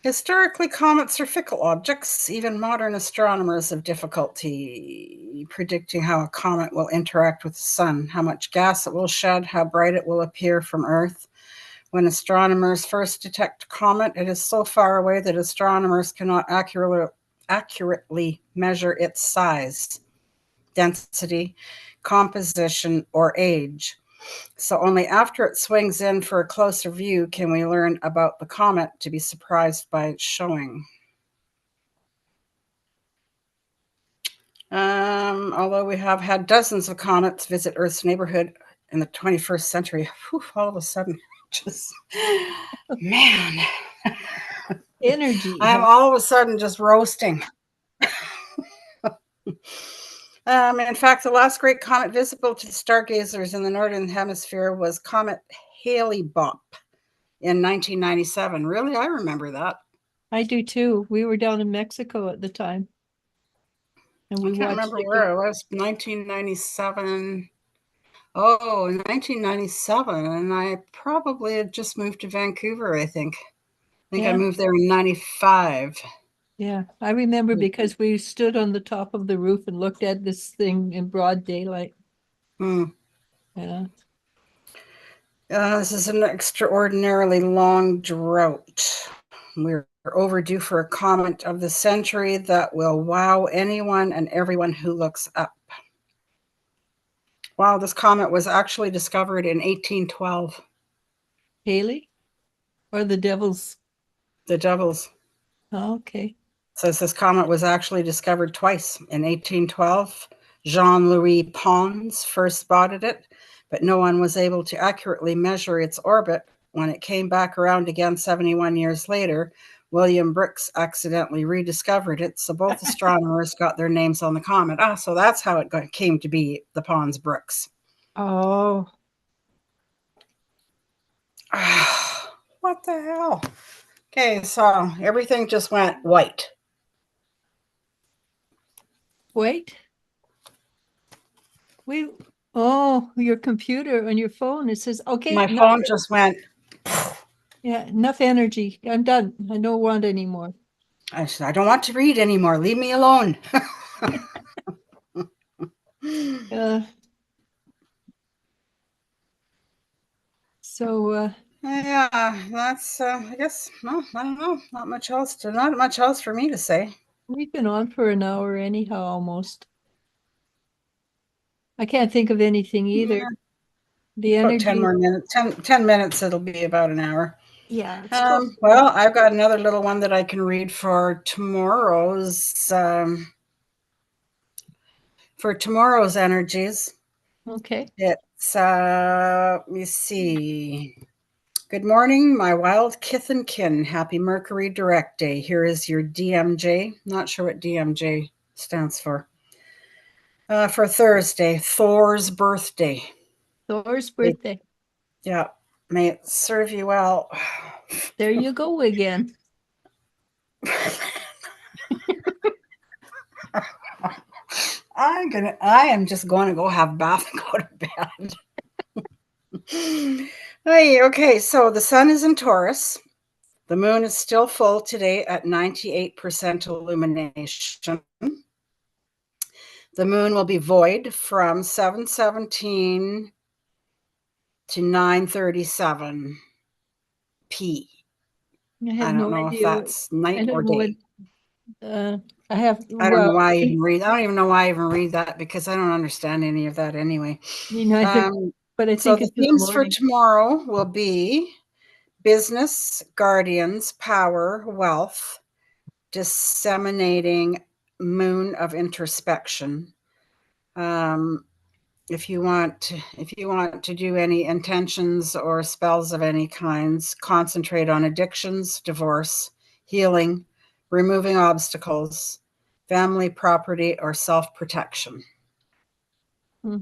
Historically, comets are fickle objects. Even modern astronomers have difficulty predicting how a comet will interact with the sun, how much gas it will shed, how bright it will appear from Earth. When astronomers first detect a comet, it is so far away that astronomers cannot accurately measure its size, density, composition, or age. So only after it swings in for a closer view can we learn about the comet to be surprised by its showing. Although we have had dozens of comets visit Earth's neighborhood in the 21st century, all of a sudden, just, man. Energy. I'm all of a sudden just roasting. In fact, the last great comet visible to the stargazers in the northern hemisphere was Comet Hale-Bopp in 1997. Really? I remember that. I do too. We were down in Mexico at the time. And we can't remember where it was. 1997. Oh, in 1997. And I probably had just moved to Vancouver, I think. I moved there in 95. Yeah, I remember because we stood on the top of the roof and looked at this thing in broad daylight. Yeah. This is an extraordinarily long drought. We're overdue for a comet of the century that will wow anyone and everyone who looks up. Wow, this comet was actually discovered in 1812. Haley? Or the Devils? The Devils. Oh, okay. Says this comet was actually discovered twice. In 1812, Jean-Louis Pons first spotted it, but no one was able to accurately measure its orbit. When it came back around again 71 years later, William Brooks accidentally rediscovered it, so both astronomers got their names on the comet. So that's how it came to be the Pons Brooks. Oh. What the hell? Okay, so everything just went white. Wait. Oh, your computer on your phone, it says, okay, My phone just went. yeah, enough energy. I'm done. I don't want any more. I said, I don't want to read anymore. Leave me alone. Uh, so, Yeah, that's I guess, well, I don't know. Not much else for me to say. we've been on for an hour anyhow, almost. I can't think of anything either. Yeah, The about 10 energy, more minutes. 10 minutes, it'll be about an hour. yeah, it's close. Well, I've got another little one that I can read for tomorrow's energies. Okay. It's let me see. Good morning, my wild kith and kin. Happy Mercury Direct Day. Here is your DMJ. Not sure what DMJ stands for. For Thursday, Thor's birthday. Thor's birthday. Yeah, may it serve you well. There you go again. I am just going to go have a bath and go to bed. Hey, okay, so the sun is in Taurus. The moon is still full today at 98% illumination. The moon will be void from 7:17 to 9:37 p. I I have don't no know if idea. that's night I or don't know what, day. I have, I don't know well, why I even read. I don't even know why I even read that because I don't understand any of that anyway. me neither, but I So think the it's in the themes for morning. tomorrow will be business, guardians, power, wealth, disseminating moon of introspection. If you want to do any intentions or spells of any kinds, concentrate on addictions, divorce, healing, removing obstacles, family, property, or self-protection. Hmm.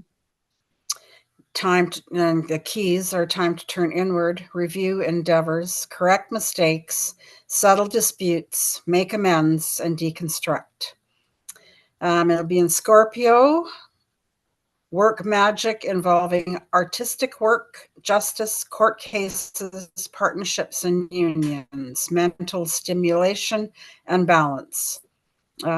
And the keys are time to turn inward, review endeavors, correct mistakes, settle disputes, make amends, and deconstruct. It'll be in Scorpio. Work magic involving artistic work, justice, court cases, partnerships, and unions, mental stimulation, and balance.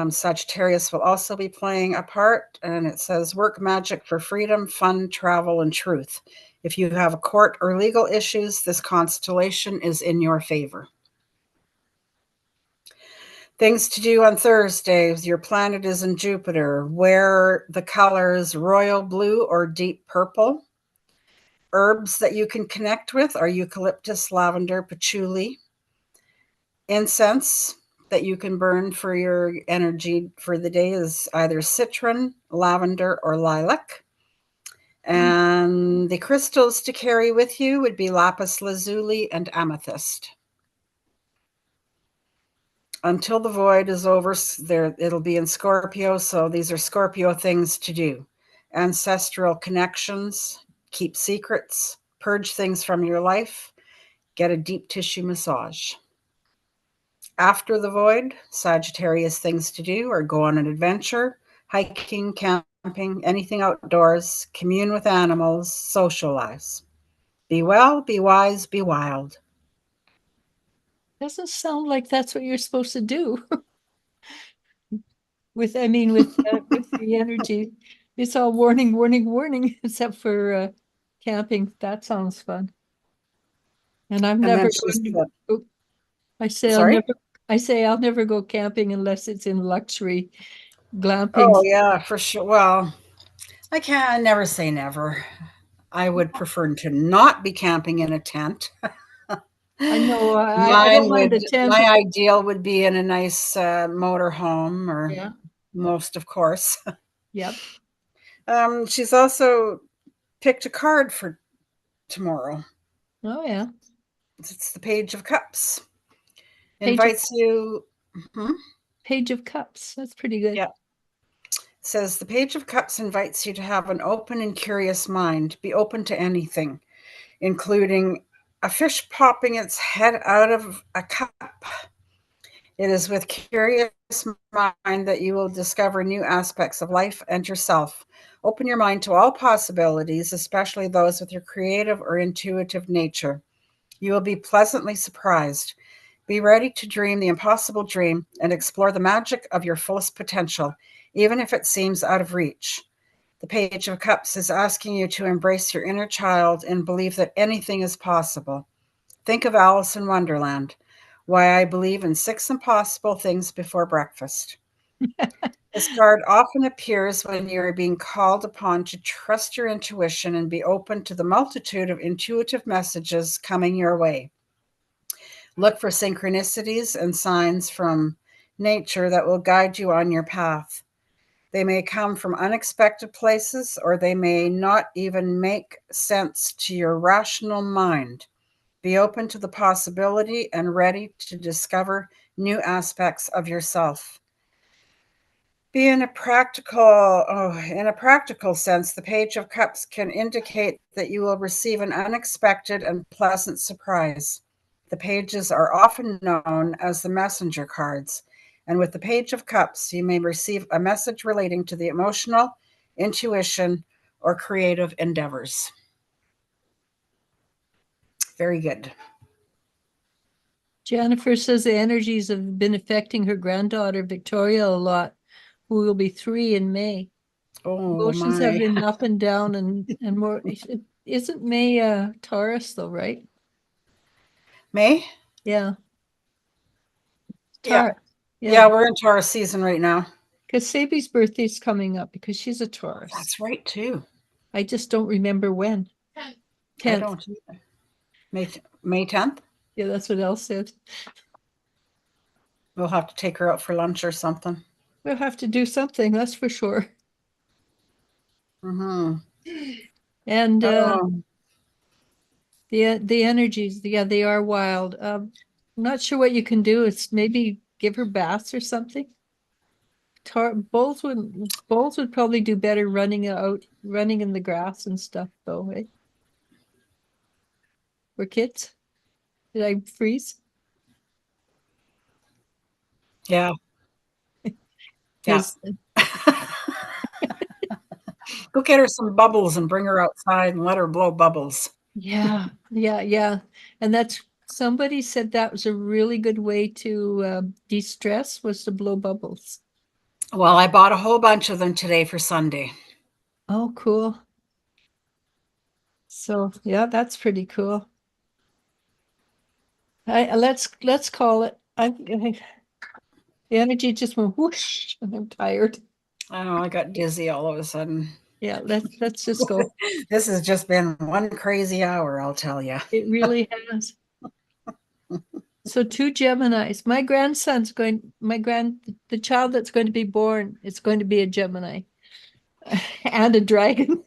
Sagittarius will also be playing a part, and it says work magic for freedom, fun, travel, and truth. If you have court or legal issues, this constellation is in your favor. Things to do on Thursdays. Your planet is in Jupiter. Wear the colors royal blue or deep purple. Herbs that you can connect with are eucalyptus, lavender, patchouli. Incense that you can burn for your energy for the day is either citron, lavender, or lilac. And the crystals to carry with you would be lapis lazuli and amethyst. Until the void is over, it'll be in Scorpio, so these are Scorpio things to do. Ancestral connections, keep secrets, purge things from your life, get a deep tissue massage. After the void, Sagittarius things to do are go on an adventure, hiking, camping, anything outdoors, commune with animals, socialize. Be well, be wise, be wild. Doesn't sound like that's what you're supposed to do. with the energy. It's all warning, warning, warning, except for camping. That sounds fun. And I'm And never then she going to said, go. sorry? I say I'll never go camping unless it's in luxury glamping. Oh, yeah, for sure. Well, I never say never. I would prefer to not be camping in a tent. I know I don't mind a tent. My ideal would be in a nice motor home or Yeah. most, of course. Yep. She's also picked a card for tomorrow. Oh yeah. It's the Page of Cups. Page of, Invites you. Page of Cups. That's pretty good. Yeah. Says the Page of Cups invites you to have an open and curious mind. Be open to anything, including a fish popping its head out of a cup. It is with curious mind that you will discover new aspects of life and yourself. Open your mind to all possibilities, especially those with your creative or intuitive nature. You will be pleasantly surprised. Be ready to dream the impossible dream and explore the magic of your fullest potential, even if it seems out of reach. The Page of Cups is asking you to embrace your inner child and believe that anything is possible. Think of Alice in Wonderland. Why I believe in 6 impossible things before breakfast. This card often appears when you are being called upon to trust your intuition and be open to the multitude of intuitive messages coming your way. Look for synchronicities and signs from nature that will guide you on your path. They may come from unexpected places, or they may not even make sense to your rational mind. Be open to the possibility and ready to discover new aspects of yourself. In a practical sense, the Page of Cups can indicate that you will receive an unexpected and pleasant surprise. The pages are often known as the messenger cards, and with the Page of Cups, you may receive a message relating to the emotional, intuition, or creative endeavors. Very good. Jennifer says the energies have been affecting her granddaughter, Victoria, a lot, who will be 3 in May. Oh, Emotions have my. been up and down and more. Isn't May Taurus though, right? May? Yeah. Yeah. Taurus. Yeah, we're in Taurus season right now. Because Sabi's birthday's coming up because she's a Taurus. That's right, too. I just don't remember when. 10th. I don't either. May 10th? Yeah, that's what Elle said. We'll have to take her out for lunch or something. We'll have to do something, that's for sure. Mm-hmm. And the energies, yeah, they are wild. I'm not sure what you can do. It's maybe give her baths or something. Bulls would probably do better running in the grass and stuff though, right? For kids? Did I freeze? Yeah. Yes. Go get her some bubbles and bring her outside and let her blow bubbles. Yeah. And somebody said that was a really good way to de-stress, was to blow bubbles. Well, I bought a whole bunch of them today for Sunday. Oh, cool. So yeah, that's pretty cool. Let's call it. The energy just went whoosh, and I'm tired. I know, I got dizzy all of a sudden. Yeah, let's just go. This has just been one crazy hour, I'll tell you. It really has. So 2 Geminis. The child that's going to be born is going to be a Gemini and a dragon.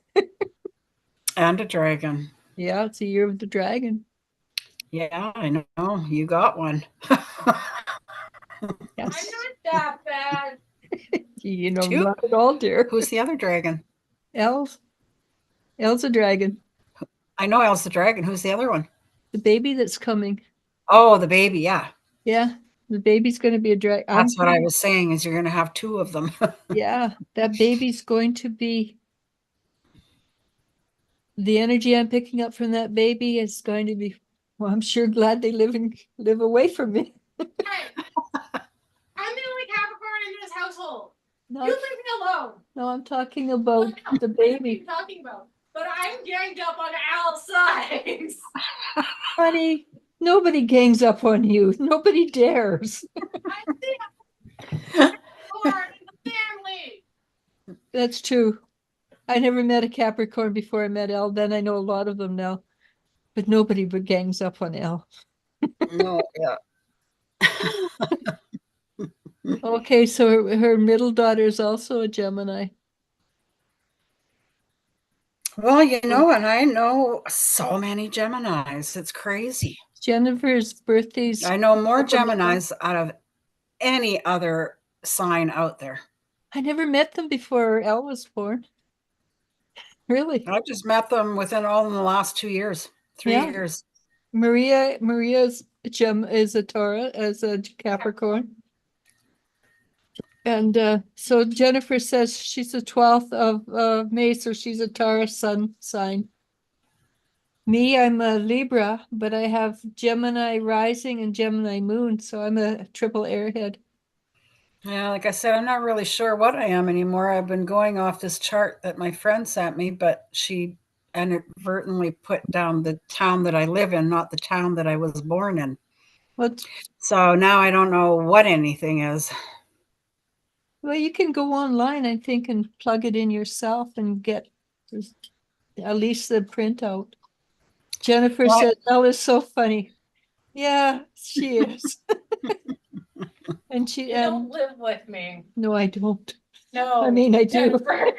And a dragon. Yeah, it's a year of the dragon. Yeah, I know. You got one. Yes. I'm not that bad. You know, 2? not at all, dear. Who's the other dragon? Elle's a dragon. I know Elle's the dragon. Who's the other one? The baby that's coming. Oh, the baby, yeah. Yeah, the baby's going to be a dragon. That's what I was saying, is you're going to have 2 of them. Yeah, that baby's going to be. The energy I'm picking up from that baby is going to be, well, I'm sure glad they live away from me. Hey, I'm the only Capricorn in this household. No, You leave me alone. no, I'm talking about What the are you baby. talking about? But I'm ganged up on Al's side. Honey, nobody gangs up on you. Nobody dares. I see Capricorn in the family. That's true. I never met a Capricorn before I met Elle. Then I know a lot of them now. But nobody but gangs up on Elle. No, yeah. Okay, so her middle daughter is also a Gemini. Well, you know, and I know so many Geminis. It's crazy. Jennifer's birthday's. I know more Geminis out of any other sign out there. I never met them before Elle was born. Really? I just met them within all in the last 2 years, 3 Yeah. years. Maria's gem is a Taurus, as a Capricorn. And so Jennifer says she's the 12th of May, so she's a Taurus sun sign. Me, I'm a Libra, but I have Gemini rising and Gemini moon, so I'm a triple airhead. Yeah, like I said, I'm not really sure what I am anymore. I've been going off this chart that my friend sent me, but she inadvertently put down the town that I live in, not the town that I was born in. What? So now I don't know what anything is. Well, you can go online, I think, and plug it in yourself and get at least the printout. Jennifer Well, said, "Elle is so funny." Yeah, she is. And she You don't live with me. no, I don't. No. I mean, I do. Jennifer.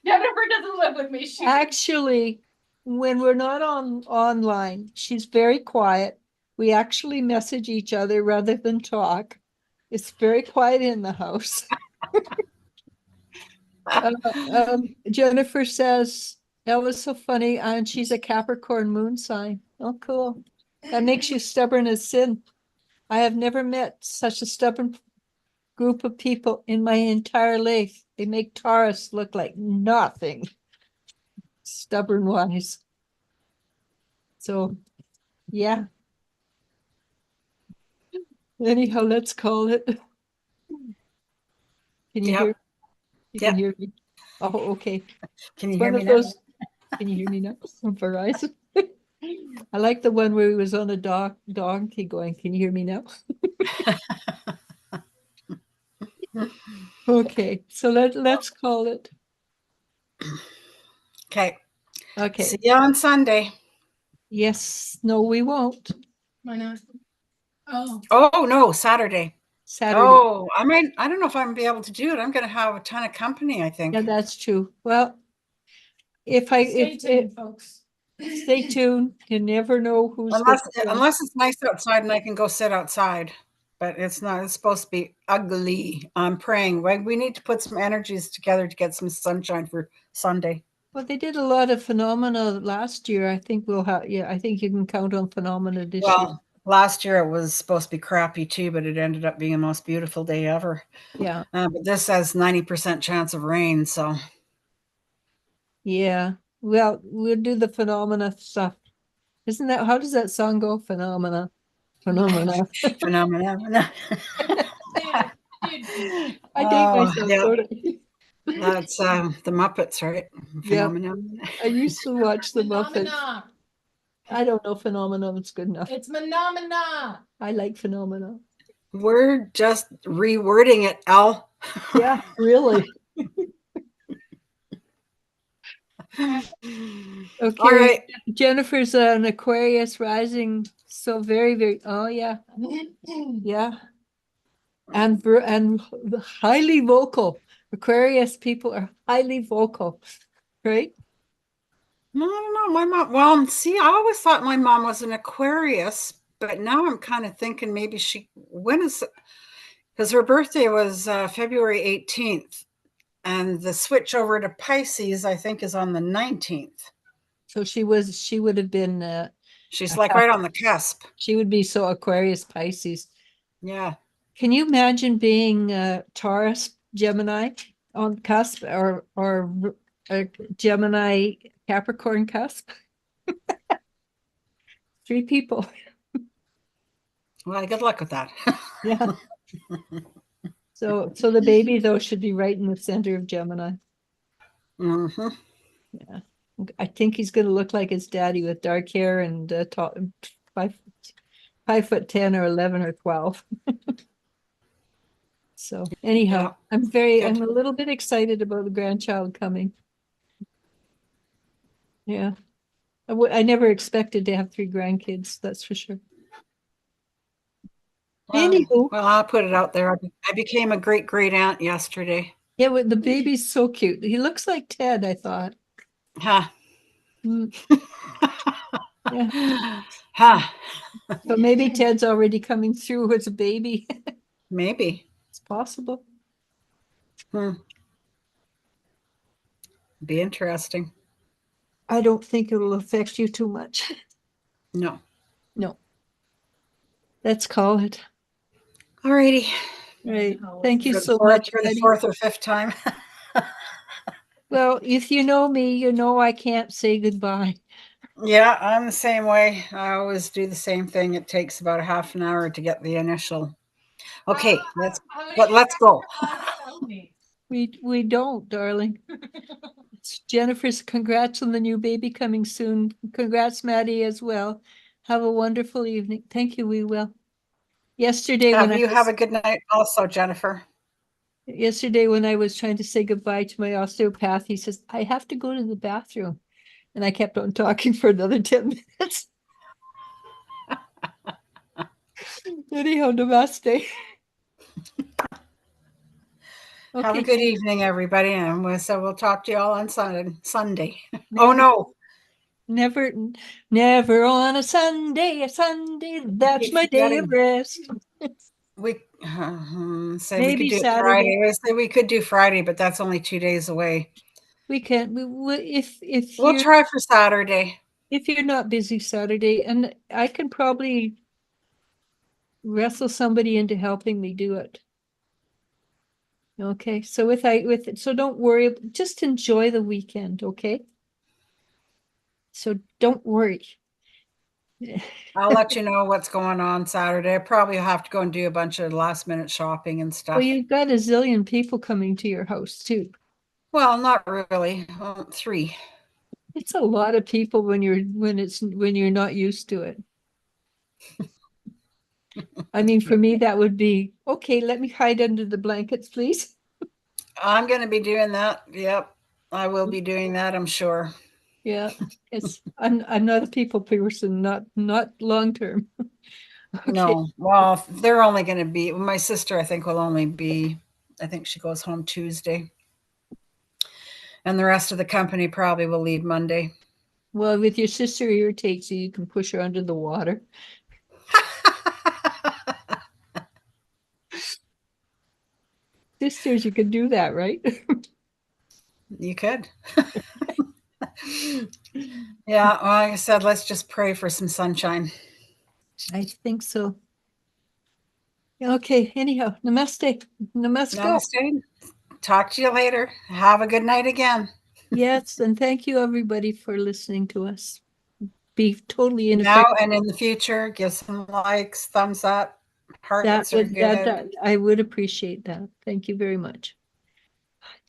Jennifer doesn't live with me. She Actually, when we're not online, she's very quiet. We actually message each other rather than talk. It's very quiet in the house. Jennifer says, "That was so funny," and she's a Capricorn moon sign. Oh, cool. That makes you stubborn as sin. I have never met such a stubborn group of people in my entire life. They make Taurus look like nothing. Stubborn wise. So, yeah. Anyhow, let's call it. Can you Yep. hear? You can Yep. hear me. Oh, okay. Can you It's hear one me of now? those. Can you hear me now? On Verizon. I like the one where he was on a donkey going, "Can you hear me now?" Okay, so let's call it. Okay. Okay. See you on Sunday. Yes, no, we won't. Why not? Oh. Oh, no, Saturday. Saturday. Oh, I don't know if I'm gonna be able to do it. I'm gonna have a ton of company, I think. Yeah, that's true. Well, Stay tuned, folks. stay tuned, you never know who's Unless it's nice outside and I can go sit outside. But it's not, it's supposed to be ugly. I'm praying. We need to put some energies together to get some sunshine for Sunday. Well, they did a lot of phenomena last year. I think we'll have, yeah, I think you can count on phenomena this year. Well, last year it was supposed to be crappy too, but it ended up being the most beautiful day ever. Yeah. But this has 90% chance of rain, so Yeah. Well, we'll do the phenomena stuff. Isn't that, how does that song go? Phenomena. Phenomena. phenomena. Dude, I date Oh, myself, yeah. don't I? That's the Muppets, right? Yeah. Phenomena. I used to watch the Muppets. phenomena. I don't know phenomena. It's good enough. It's phenomena. I like phenomena. We're just rewording it, Al. Yeah, really. Okay. All right. Jennifer's an Aquarius rising, so very, very. Oh yeah, yeah, and highly vocal. Aquarius people are highly vocal, right? No, I don't know. My mom, well, see, I always thought my mom was an Aquarius, but now I'm kind of thinking maybe when is, because her birthday was February 18th, and the switch over to Pisces, I think, is on the 19th. So she would have been. She's like right on the cusp. She would be so Aquarius Pisces. Yeah. Can you imagine being Taurus Gemini on cusp or Gemini Capricorn cusp? 3 people. Well, good luck with that. Yeah. So the baby though should be right in the center of Gemini. Mm-hmm. Yeah. I think he's going to look like his daddy with dark hair and 5'10" or 11 or 12. So anyhow, Yeah. I'm a little bit excited about the grandchild coming. Yeah. I never expected to have 3 grandkids, that's for sure. Anywho, Well, I'll put it out there. I became a great aunt yesterday. yeah, the baby's so cute. He looks like Ted, I thought. Huh. Mm, yeah. Huh. So maybe Ted's already coming through as a baby. Maybe. It's possible. Be interesting. I don't think it'll affect you too much. No. No. Let's call it. All righty. Right. Thank you For the so fourth, much, for the Maddie. fourth or fifth time. Well, if you know me, you know I can't say goodbye. Yeah, I'm the same way. I always do the same thing. It takes about a half an hour to get the initial. Okay, let's go. We don't, darling. Jennifer's congrats on the new baby coming soon. Congrats, Maddie, as well. Have a wonderful evening. Thank you, we will. Yesterday when Have a good night also, Jennifer. yesterday when I was trying to say goodbye to my osteopath, he says, I have to go to the bathroom. And I kept on talking for another 10 minutes. Anyhow, namaste. Have a Okay. good evening, everybody, and we'll talk to you all on Sunday. Oh no, Never on a Sunday, that's keep my day of forgetting. rest. We say we Maybe could do it Saturday. Friday. I say we could do Friday, but that's only 2 days away. We can, if We'll you're, try for Saturday. if you're not busy Saturday, and I can probably wrestle somebody into helping me do it. Okay, so so don't worry, just enjoy the weekend, okay? So don't worry. I'll let you know what's going on Saturday. I probably have to go and do a bunch of last minute shopping and stuff. Well, you've got a zillion people coming to your house too. Well, not really. 3. It's a lot of people when you're not used to it. I mean, for me, that would be, okay, let me hide under the blankets, please. I'm going to be doing that. Yep. I will be doing that, I'm sure. Yeah, I'm not a people person, not long term. Okay. No. Well, they're only going to be, my sister, I think, will only be, I think she goes home Tuesday. And the rest of the company probably will leave Monday. Well, with your sister irritates you, you can push her under the water. Sisters, you can do that, right? You could. Yeah, well, like I said, let's just pray for some sunshine. I think so. Okay, anyhow, namaste. Namaste. Namaste. Talk to you later. Have a good night again. Yes, and thank you everybody for listening to us. Be totally Now ineffective. and in the future, give some likes, thumbs up, hearts are good. That I would appreciate that. Thank you very much.